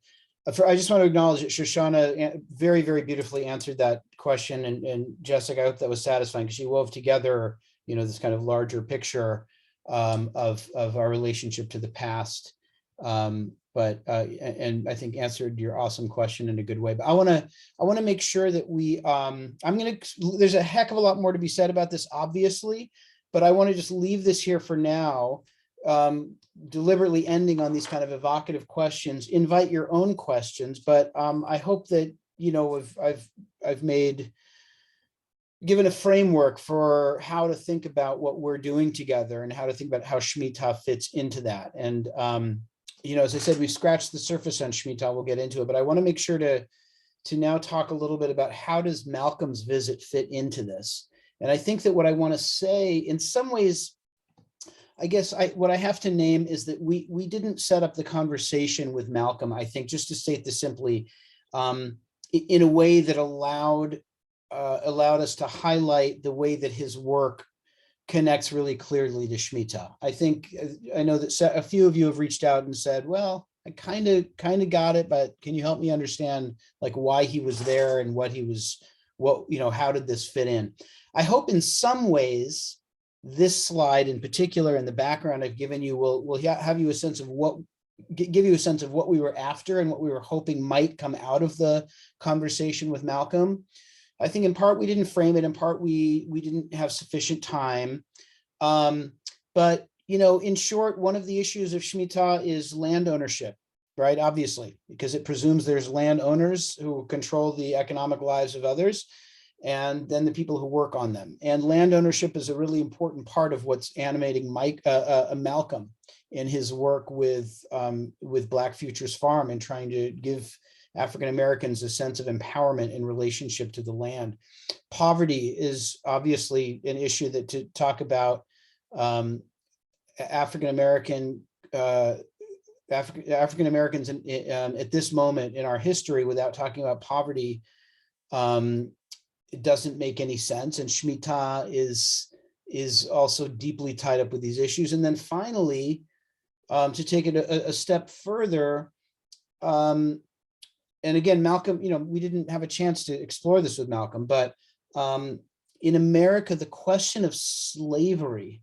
Speaker 1: I just want to acknowledge that Shoshana very, very beautifully answered that question, and Jessica, I hope that was satisfying because she wove together, this kind of larger picture of our relationship to the past. But I think answered your awesome question in a good way. But I want to make sure that we there's a heck of a lot more to be said about this, obviously, but I want to just leave this here for now, deliberately ending on these kind of evocative questions. Invite your own questions, but I hope that I've given a framework for how to think about what we're doing together and how to think about how Shemitah fits into that. And as I said, we've scratched the surface on Shemitah. We'll get into it, but I want to make sure to now talk a little bit about how does Malcolm's visit fit into this. And I think that what I want to say, in some ways, I guess what I have to name is that we didn't set up the conversation with Malcolm, I think, just to state this simply, in a way that allowed us to highlight the way that his work connects really clearly to Shemitah. I know that a few of you have reached out and said, well, I kind of got it, but can you help me understand like why he was there and how did this fit in? I hope in some ways this slide in particular and the background I've given you will have you a sense of give you a sense of what we were after and what we were hoping might come out of the conversation with Malcolm. I think in part we didn't frame it, in part we didn't have sufficient time. But in short, one of the issues of Shemitah is land ownership, right? Obviously, because it presumes there's landowners who control the economic lives of others, and then the people who work on them. And land ownership is a really important part of what's animating Malcolm in his work with Black Futures Farm and trying to give African Americans a sense of empowerment in relationship to the land. Poverty is obviously an issue that to talk about African American African Americans at this moment in our history without talking about poverty, it doesn't make any sense. And Shemitah is also deeply tied up with these issues. And then finally, to take it a step further, and again, Malcolm, we didn't have a chance to explore this with Malcolm, but in America, the question of slavery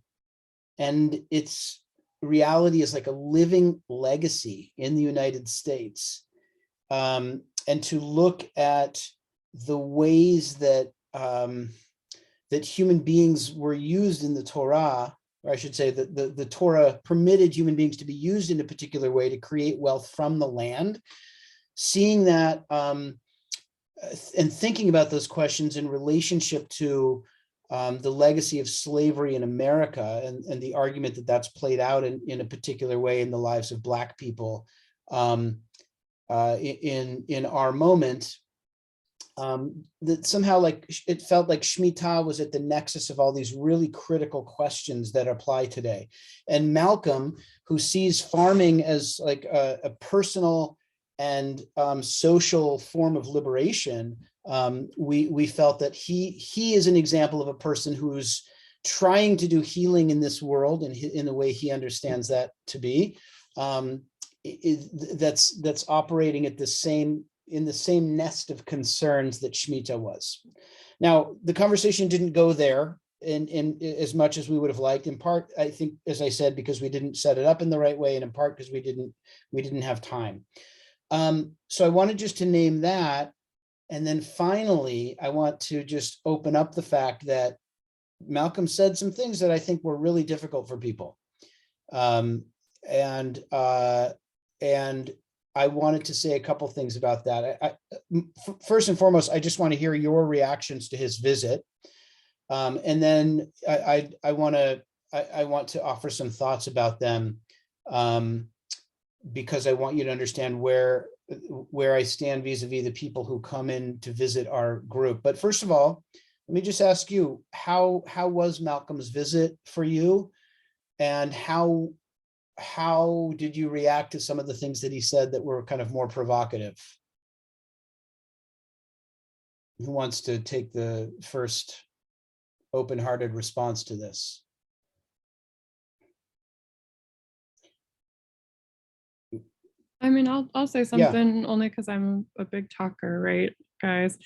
Speaker 1: and its reality is like a living legacy in the United States. And to look at the ways that that human beings were used in the Torah, or I should say that the Torah permitted human beings to be used in a particular way to create wealth from the land. Seeing that and thinking about those questions in relationship to the legacy of slavery in America and the argument that that's played out in a particular way in the lives of Black people in our moment, that somehow like it felt like Shemitah was at the nexus of all these really critical questions that apply today. And Malcolm, who sees farming as like a personal and social form of liberation, we felt that he is an example of a person who's trying to do healing in this world and in the way he understands that to be. That's operating at in the same nest of concerns that Shemitah was. Now, the conversation didn't go there in as much as we would have liked. In part, I think, as I said, because we didn't set it up in the right way, and in part because we didn't have time. So I wanted just to name that. And then finally, I want to just open up the fact that Malcolm said some things that I think were really difficult for people. And I wanted to say a couple things about that. First and foremost, I just want to hear your reactions to his visit. And then I want to offer some thoughts about them, because I want you to understand where I stand vis-a-vis the people who come in to visit our group. But first of all, let me just ask you, how was Malcolm's visit for you? And how did you react to some of the things that he said that were kind of more provocative? Who wants to take the first open-hearted response to this?
Speaker 2: I mean, I'll say something only because I'm a big talker, right, guys?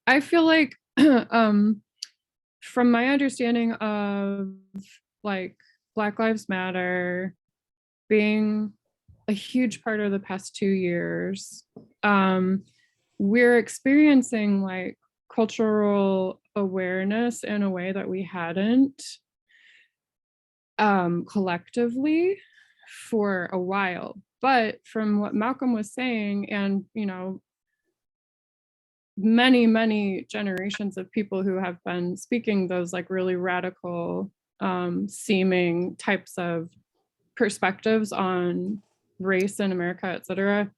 Speaker 2: I feel like from my understanding of like Black Lives Matter being a huge part of the past 2 years, we're experiencing like cultural awareness in a way that we hadn't collectively for a while. But from what Malcolm was saying, and many generations of people who have been speaking those like really radical seeming types of perspectives on race in America, et cetera,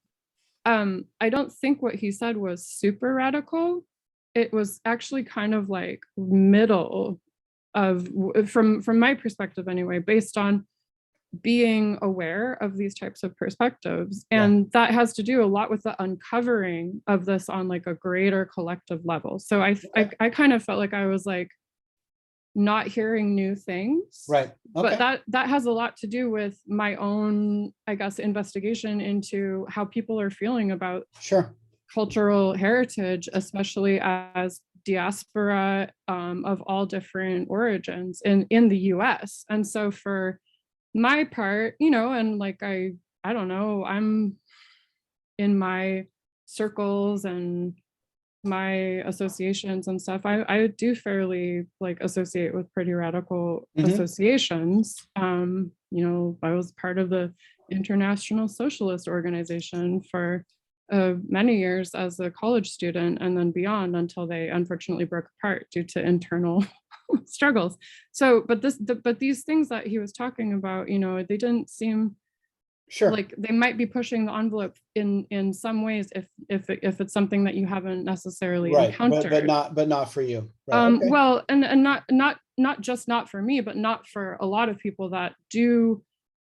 Speaker 2: I don't think what he said was super radical. It was actually kind of like middle of, from my perspective anyway, based on being aware of these types of perspectives. And that has to do a lot with the uncovering of this on like a greater collective level. So I kind of felt like I was like not hearing new things.
Speaker 1: Right. Okay.
Speaker 2: But that has a lot to do with my own, I guess, investigation into how people are feeling about cultural heritage, especially as diaspora of all different origins in the US. And so for my part, and like I don't know, I'm in my circles and my associations and stuff, I do fairly like associate with pretty radical associations. I was part of the International Socialist Organization for many years as a college student, and then beyond until they unfortunately broke apart due to internal struggles. So, but these things that he was talking about, they didn't seem like they might be pushing the envelope in some ways if it's something that you haven't necessarily encountered.
Speaker 1: But not for you. Right. Okay.
Speaker 2: Well, and not just not for me, but not for a lot of people that do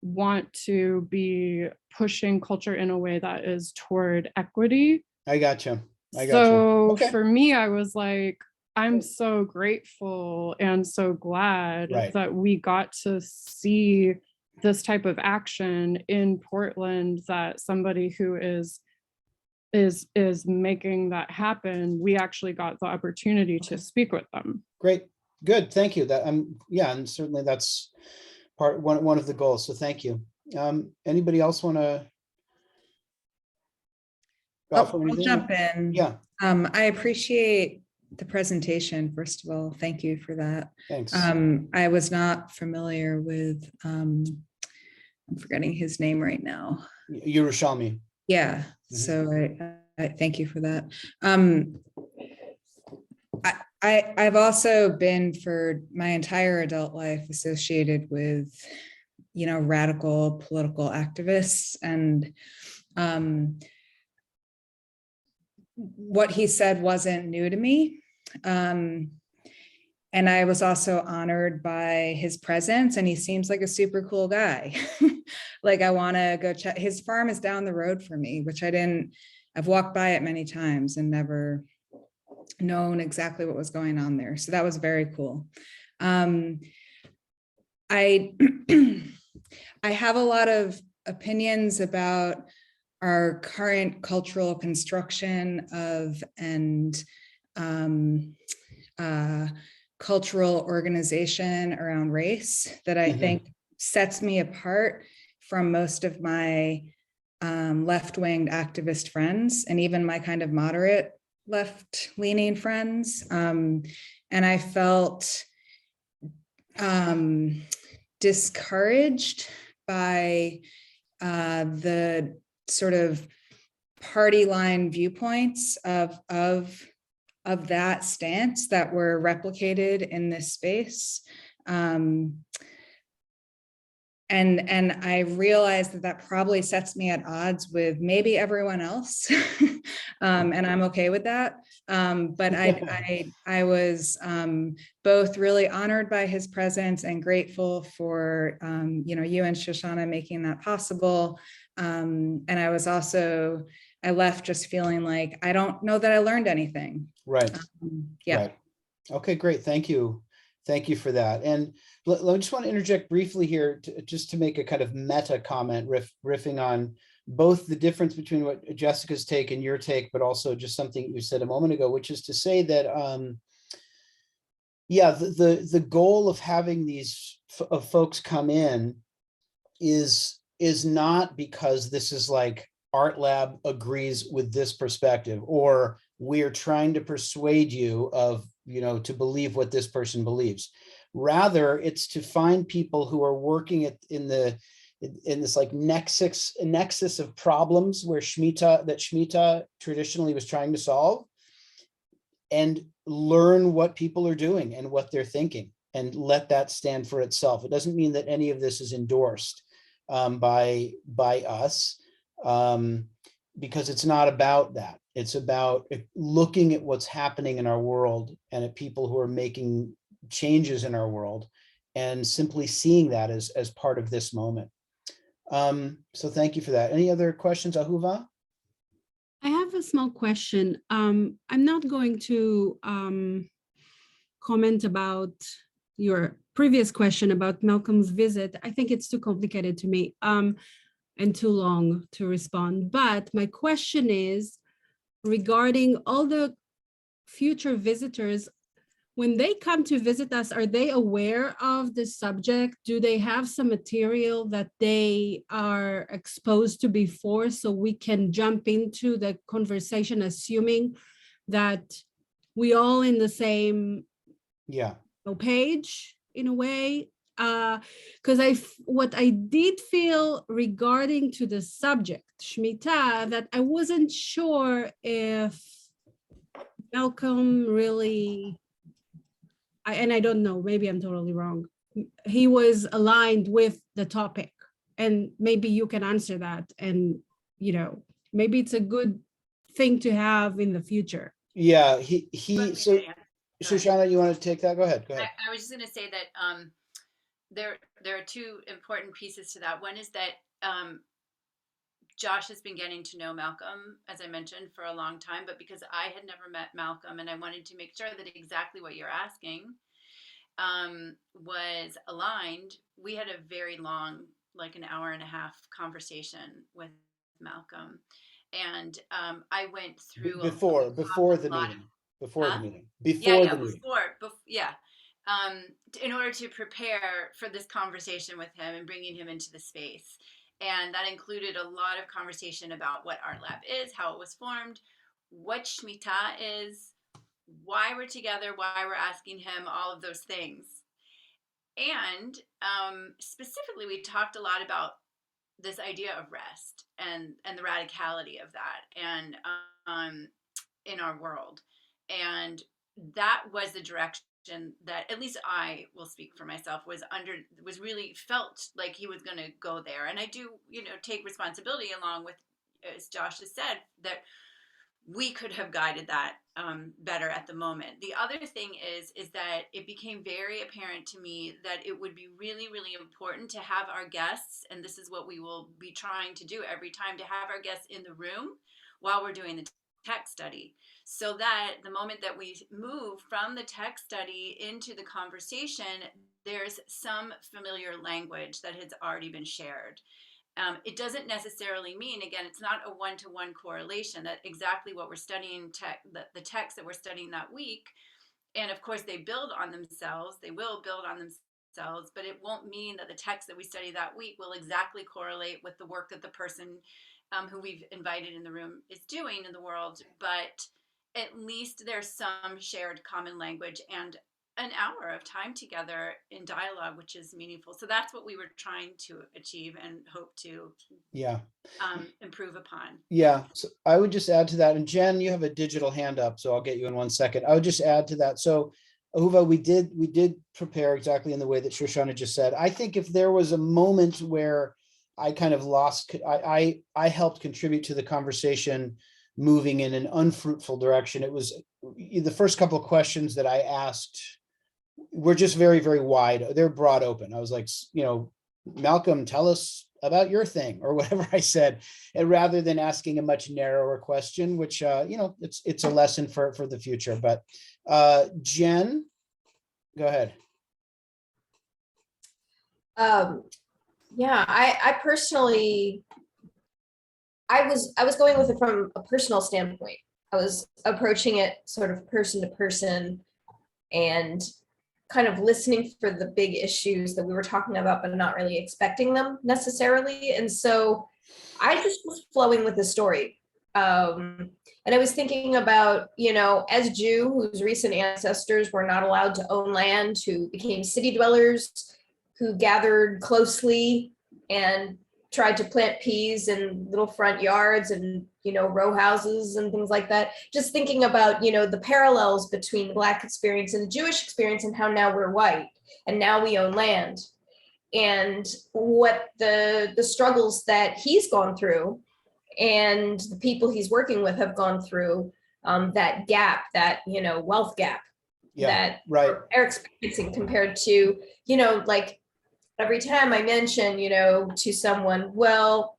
Speaker 2: want to be pushing culture in a way that is toward equity.
Speaker 1: I got you.
Speaker 2: So
Speaker 1: Okay.
Speaker 2: for me, I was like, I'm so grateful and so glad
Speaker 1: Right.
Speaker 2: that we got to see this type of action in Portland, that somebody who is making that happen, we actually got the opportunity to speak with them.
Speaker 1: Great. Good. Thank you. That yeah, and certainly that's one of the goals. So thank you. Anybody else want to
Speaker 6: I'll jump in.
Speaker 1: Yeah,
Speaker 6: I appreciate the presentation, first of all. Thank you for that.
Speaker 1: thanks.
Speaker 6: I was not familiar with, I'm forgetting his name right now.
Speaker 1: Yerushalmi.
Speaker 6: Yeah,
Speaker 1: Mhm.
Speaker 6: so I thank you for that. I've also been for my entire adult life associated with, you know, radical political activists, and what he said wasn't new to me. And I was also honored by his presence, and he seems like a super cool guy. Like, I want to go check. His farm is down the road from me, which I've walked by it many times and never known exactly what was going on there. So that was very cool. I I have a lot of opinions about our current cultural construction of and cultural organization around race that I think sets me apart from most of my left-wing activist friends, and even my kind of moderate left-leaning friends. And I felt discouraged by the sort of party line viewpoints of that stance that were replicated in this space. And I realized that probably sets me at odds with maybe everyone else. And I'm okay with that. But I was both really honored by his presence and grateful for you know, you and Shoshana making that possible. And I was also, I left just feeling like I don't know that I learned anything.
Speaker 1: Right.
Speaker 6: Yeah.
Speaker 1: Right. Okay, great. Thank you. Thank you for that. And I just want to interject briefly here just to make a kind of meta comment, riffing on both the difference between what Jessica's take and your take, but also just something you said a moment ago, which is to say that, yeah, the goal of having these folks come in is not because this is like Art Lab agrees with this perspective, or we're trying to persuade you of, you know, to believe what this person believes. Rather, it's to find people who are working in this like nexus of problems where Shemitah traditionally was trying to solve, and learn what people are doing and what they're thinking, and let that stand for itself. It doesn't mean that any of this is endorsed by us, because it's not about that. It's about looking at what's happening in our world and at people who are making changes in our world, and simply seeing that as part of this moment. So thank you for that. Any other questions, Ahuva?
Speaker 7: I have a small question. I'm not going to comment about your previous question about Malcolm's visit. I think it's too complicated to me and too long to respond. But my question is regarding all the future visitors. When they come to visit us, are they aware of the subject? Do they have some material that they are exposed to before, so we can jump into the conversation assuming that we all in the same page in a way? Because what I did feel regarding to the subject, Shemitah, that I wasn't sure if Malcolm really, and I don't know, maybe I'm totally wrong, he was aligned with the topic, and maybe you can answer that, and you know, maybe it's a good thing to have in the future.
Speaker 1: Yeah, so Shoshana, you want to take that? Go ahead.
Speaker 5: I was just going to say that there are two important pieces to that. One is that Josh has been getting to know Malcolm, as I mentioned, for a long time, but because I had never met Malcolm and I wanted to make sure that exactly what you're asking was aligned, we had a very long, like an hour and a half conversation with Malcolm. And I went through
Speaker 1: Before the meeting, before the meeting, before the meeting.
Speaker 5: In order to prepare for this conversation with him and bringing him into the space. And that included a lot of conversation about what Art Lab is, how it was formed, what Shmita is, why we're together, why we're asking him, all of those things. And specifically, we talked a lot about this idea of rest and the radicality of that and in our world. And that was the direction that, at least I will speak for myself, was really felt like he was going to go there. And I do, take responsibility along with, as Josh has said, that we could have guided that better at the moment. The other thing is that it became very apparent to me that it would be really, really important to have our guests, and this is what we will be trying to do every time, to have our guests in the room while we're doing the tech study, so that the moment that we move from the tech study into the conversation, there's some familiar language that has already been shared. It doesn't necessarily mean, again, it's not a one-to-one correlation, that exactly what we're studying, the text that we're studying that week, and of course they build on themselves, they will build on themselves, but it won't mean that the text that we study that week will exactly correlate with the work that the person who we've invited in the room is doing in the world, but at least there's some shared common language and an hour of time together in dialogue, which is meaningful. So that's what we were trying to achieve and hope to improve upon.
Speaker 1: Yeah, so I would just add to that. And Jen, you have a digital hand up, so I'll get you in 1 second. I would just add to that. So Ahuva, we did prepare exactly in the way that Shoshana just said. I think if there was a moment where I kind of lost, I helped contribute to the conversation moving in an unfruitful direction. It was the first couple of questions that I asked were just very, very wide. They're broad open. I was like, Malcolm, tell us about your thing, or whatever I said, and rather than asking a much narrower question, which it's a lesson for the future. But Jen, go ahead.
Speaker 3: Yeah, I personally, I was going with it from a personal standpoint. I was approaching it sort of person to person and kind of listening for the big issues that we were talking about, but not really expecting them necessarily. And so I just was flowing with the story. And I was thinking about, as Jew, whose recent ancestors were not allowed to own land, who became city dwellers, who gathered closely and tried to plant peas in little front yards and, row houses and things like that. Just thinking about, the parallels between the Black experience and the Jewish experience, and how now we're white and now we own land, and what the struggles that he's gone through and the people he's working with have gone through, that gap, that, wealth gap that are experiencing compared to, like, every time I mention, to someone, well,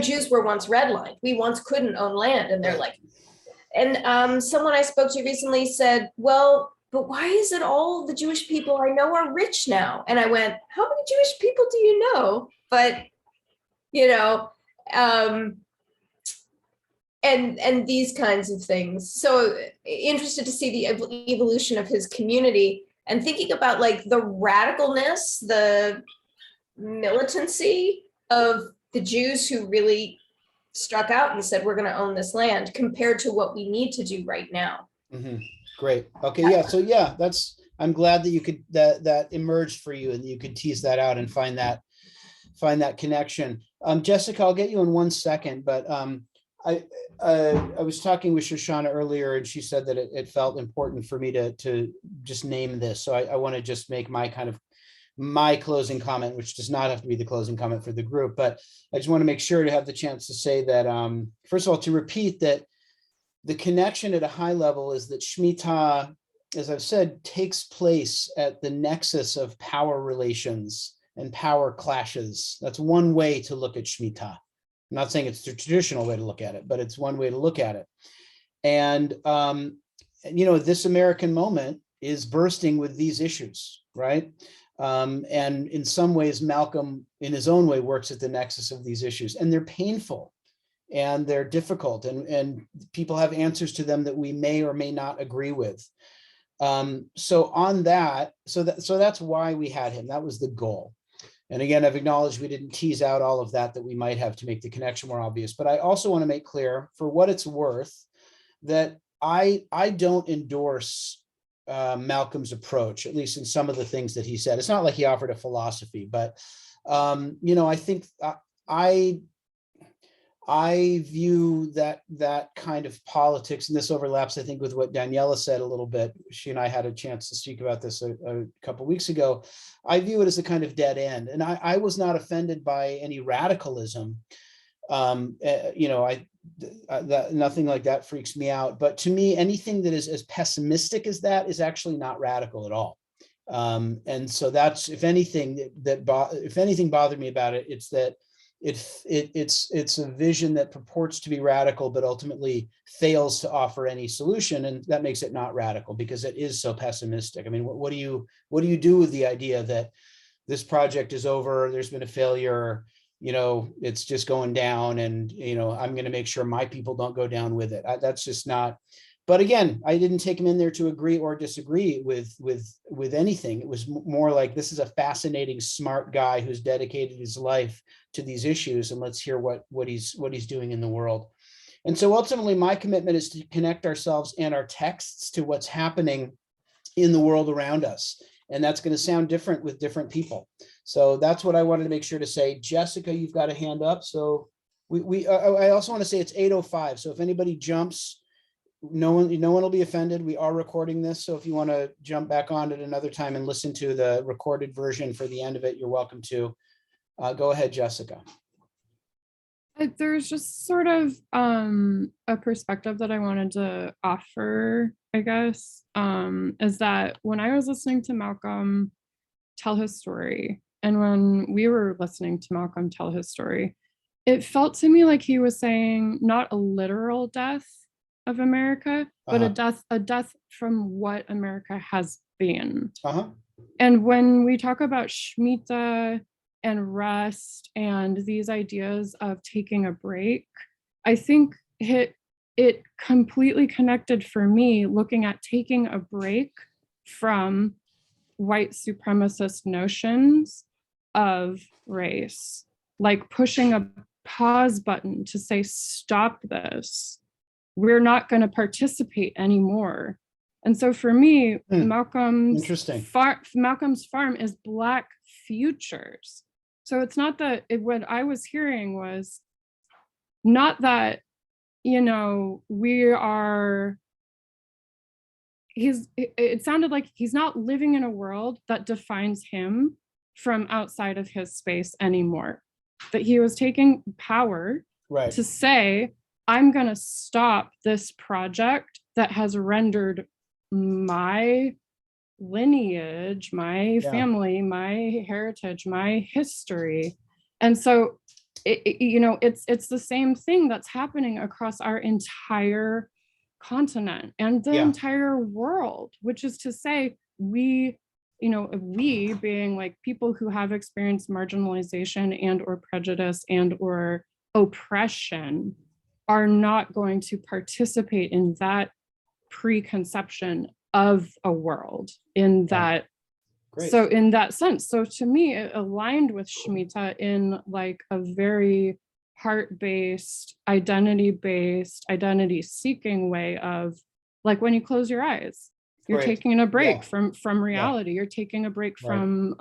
Speaker 3: Jews were once redlined. We once couldn't own land. And they're like, and someone I spoke to recently said, well, but why is it all the Jewish people I know are rich now? And I went, how many Jewish people do you know? But, and these kinds of things. So interested to see the evolution of his community, and thinking about like the radicalness, the militancy of the Jews who really struck out and said, we're going to own this land, compared to what we need to do right now.
Speaker 1: Mm-hmm. Great. Okay. Yeah. So yeah, I'm glad that you could, that emerged for you, and you could tease that out and find that connection. Jessica, I'll get you in 1 second, but I was talking with Shoshana earlier, and she said that it felt important for me to just name this. So I want to just make my closing comment, which does not have to be the closing comment for the group, but I just want to make sure to have the chance to say that, first of all, to repeat that the connection at a high level is that Shmita as I've said, takes place at the nexus of power relations and power clashes. That's one way to look at Shemitah. I'm not saying it's the traditional way to look at it, but it's one way to look at it. And, this American moment is bursting with these issues, right? And in some ways, Malcolm, in his own way, works at the nexus of these issues, and they're painful and they're difficult, and people have answers to them that we may or may not agree with. So that's why we had him. That was the goal. And again, I've acknowledged we didn't tease out all of that we might have to make the connection more obvious. But I also want to make clear, for what it's worth, that I don't endorse Malcolm's approach, at least in some of the things that he said. It's not like he offered a philosophy, but I think I view that kind of politics, and this overlaps, I think, with what Daniela said a little bit. She and I had a chance to speak about this a couple of weeks ago. I view it as a kind of dead end, and I was not offended by any radicalism. Nothing like that freaks me out. But to me, anything that is as pessimistic as that is actually not radical at all. And so that's, if anything bothered me about it, it's that it's a vision that purports to be radical, but ultimately fails to offer any solution, and that makes it not radical because it is so pessimistic. I mean, what do you do with the idea that this project is over, there's been a failure, it's just going down, and I'm going to make sure my people don't go down with it. That's just not. But again, I didn't take him in there to agree or disagree with anything. It was more like, this is a fascinating, smart guy who's dedicated his life to these issues, and let's hear what he's doing in the world. And so ultimately, my commitment is to connect ourselves and our texts to what's happening in the world around us. And that's going to sound different with different people. So that's what I wanted to make sure to say. Jessica, you've got a hand up. So I also want to say it's 8:05. So if anybody jumps, no one will be offended. We are recording this. So if you want to jump back on at another time and listen to the recorded version for the end of it, you're welcome to. Go ahead, Jessica.
Speaker 2: There's just sort of a perspective that I wanted to offer, I guess, is that when I was listening to Malcolm tell his story, and when we were listening to Malcolm tell his story, it felt to me like he was saying not a literal death of America, but a death from what America has been. And when we talk about Shemitah and rest and these ideas of taking a break, I think it completely connected for me, looking at taking a break from white supremacist notions of race, like pushing a pause button to say, stop this. We're not going to participate anymore. And so for me, Malcolm's farm is Black futures. So it's not that what I was hearing was not that, it sounded like he's not living in a world that defines him from outside of his space anymore. That he was taking power to say, I'm going to stop this project that has rendered my lineage, my family, my heritage, my history. And so, it's the same thing that's happening across our entire continent and the entire world, which is to say, we being like people who have experienced marginalization and or prejudice and or oppression are not going to participate in that preconception of a world in that. So in that sense, so to me, it aligned with Shemitah in like a very heart-based, identity-seeking way of like when you close your eyes, you're taking a break from reality. You're taking a break from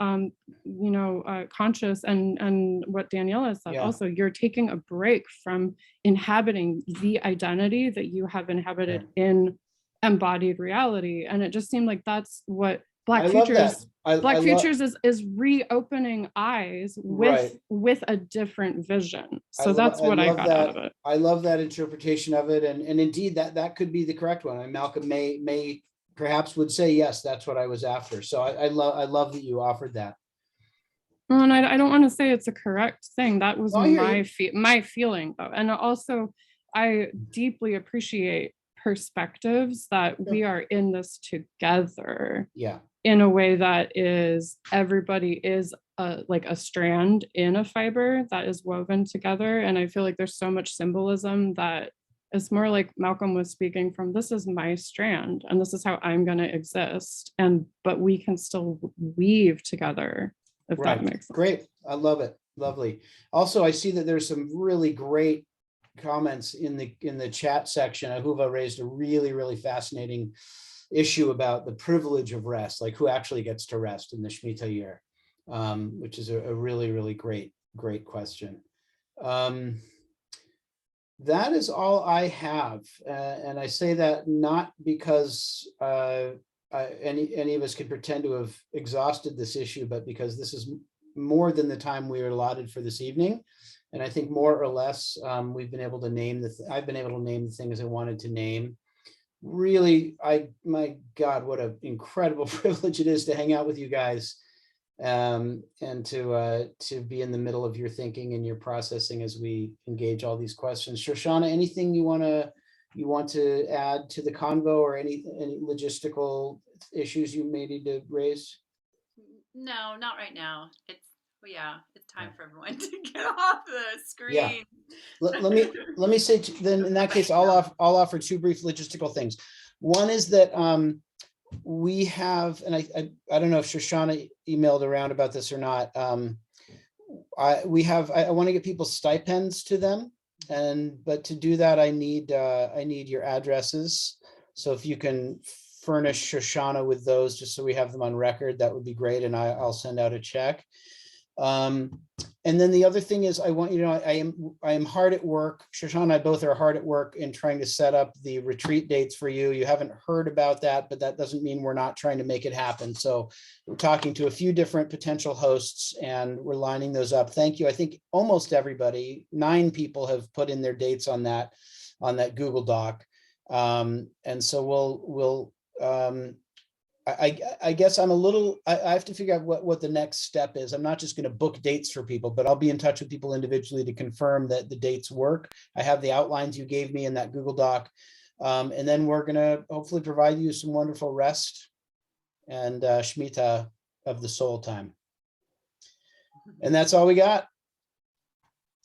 Speaker 2: conscious and what Daniela said also, you're taking a break from inhabiting the identity that you have inhabited in embodied reality. And it just seemed like that's what Black Futures is reopening eyes with a different vision. So that's what I got out of it.
Speaker 1: I love that interpretation of it. And indeed that could be the correct one. And Malcolm may perhaps would say, yes, that's what I was after. So I love that you offered that.
Speaker 2: Well, and I don't want to say it's a correct thing. That was
Speaker 1: Oh, I hear you.
Speaker 2: my feeling though. And also I deeply appreciate perspectives that we are in this together
Speaker 1: Yeah,
Speaker 2: in a way that is everybody is like a strand in a fiber that is woven together. And I feel like there's so much symbolism that it's more like Malcolm was speaking from, this is my strand and this is how I'm going to exist. But we can still weave together, if
Speaker 1: right.
Speaker 2: that makes sense.
Speaker 1: Great. I love it. Lovely. Also, I see that there's some really great comments in the chat section. Ahuva raised a really fascinating issue about the privilege of rest, like who actually gets to rest in the Shemitah year, which is a really great question. That is all I have, and I say that not because any of us could pretend to have exhausted this issue, but because this is more than the time we were allotted for this evening. And I think more or less, we've been able to name I've been able to name the things I wanted to name. Really, my God, what an incredible privilege it is to hang out with you guys, and to be in the middle of your thinking and your processing as we engage all these questions. Shoshana, anything you want to add to the convo, or any logistical issues you may need to raise?
Speaker 5: No, not right now. It's time for everyone to get off the screen.
Speaker 1: Yeah. Let me say, then in that case, I'll offer two brief logistical things. One is that we have, and I don't know if Shoshana emailed around about this or not. I want to get people stipends to them, but to do that, I need your addresses. So if you can furnish Shoshana with those, just so we have them on record, that would be great, and I'll send out a check. And then the other thing is, I want you to know, I am hard at work. Shoshana and I both are hard at work in trying to set up the retreat dates for you. You haven't heard about that, but that doesn't mean we're not trying to make it happen. So we're talking to a few different potential hosts and we're lining those up. Thank you. I think almost everybody, 9 people have put in their dates on that Google Doc. And so we'll I guess I'm I have to figure out what the next step is. I'm not just going to book dates for people, but I'll be in touch with people individually to confirm that the dates work. I have the outlines you gave me in that Google Doc. And then we're going to hopefully provide you some wonderful rest and Shemitah of the soul time. And that's all we got.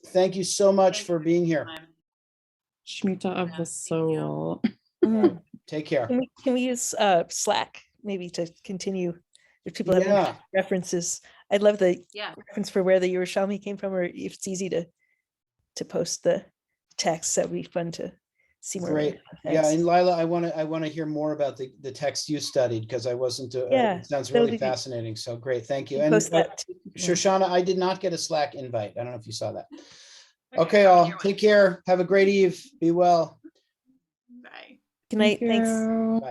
Speaker 1: Thank you so much for being here.
Speaker 2: Shemitah of the soul.
Speaker 1: Take care.
Speaker 4: Can we use Slack maybe to continue if people have
Speaker 1: Yeah.
Speaker 4: references? I'd love the
Speaker 5: Yeah.
Speaker 4: reference for where the Yerushalmi came from, or if it's easy to post the text, that would be fun to see more.
Speaker 1: Great. Yeah, and Lila, I want to hear more about the text you studied, because I wasn't.
Speaker 4: Yeah,
Speaker 1: it sounds
Speaker 4: that would
Speaker 1: really
Speaker 4: be-
Speaker 1: fascinating. So great, thank you.
Speaker 4: Can
Speaker 1: And
Speaker 4: post that too. Yeah.
Speaker 1: Shoshana, I did not get a Slack invite. I don't know if you saw that.
Speaker 5: Okay,
Speaker 1: Okay,
Speaker 5: I'll
Speaker 1: all
Speaker 5: hear one.
Speaker 1: take care. Have a great eve. Be well.
Speaker 5: Bye.
Speaker 4: Good night. Thanks.
Speaker 2: you.
Speaker 1: Bye.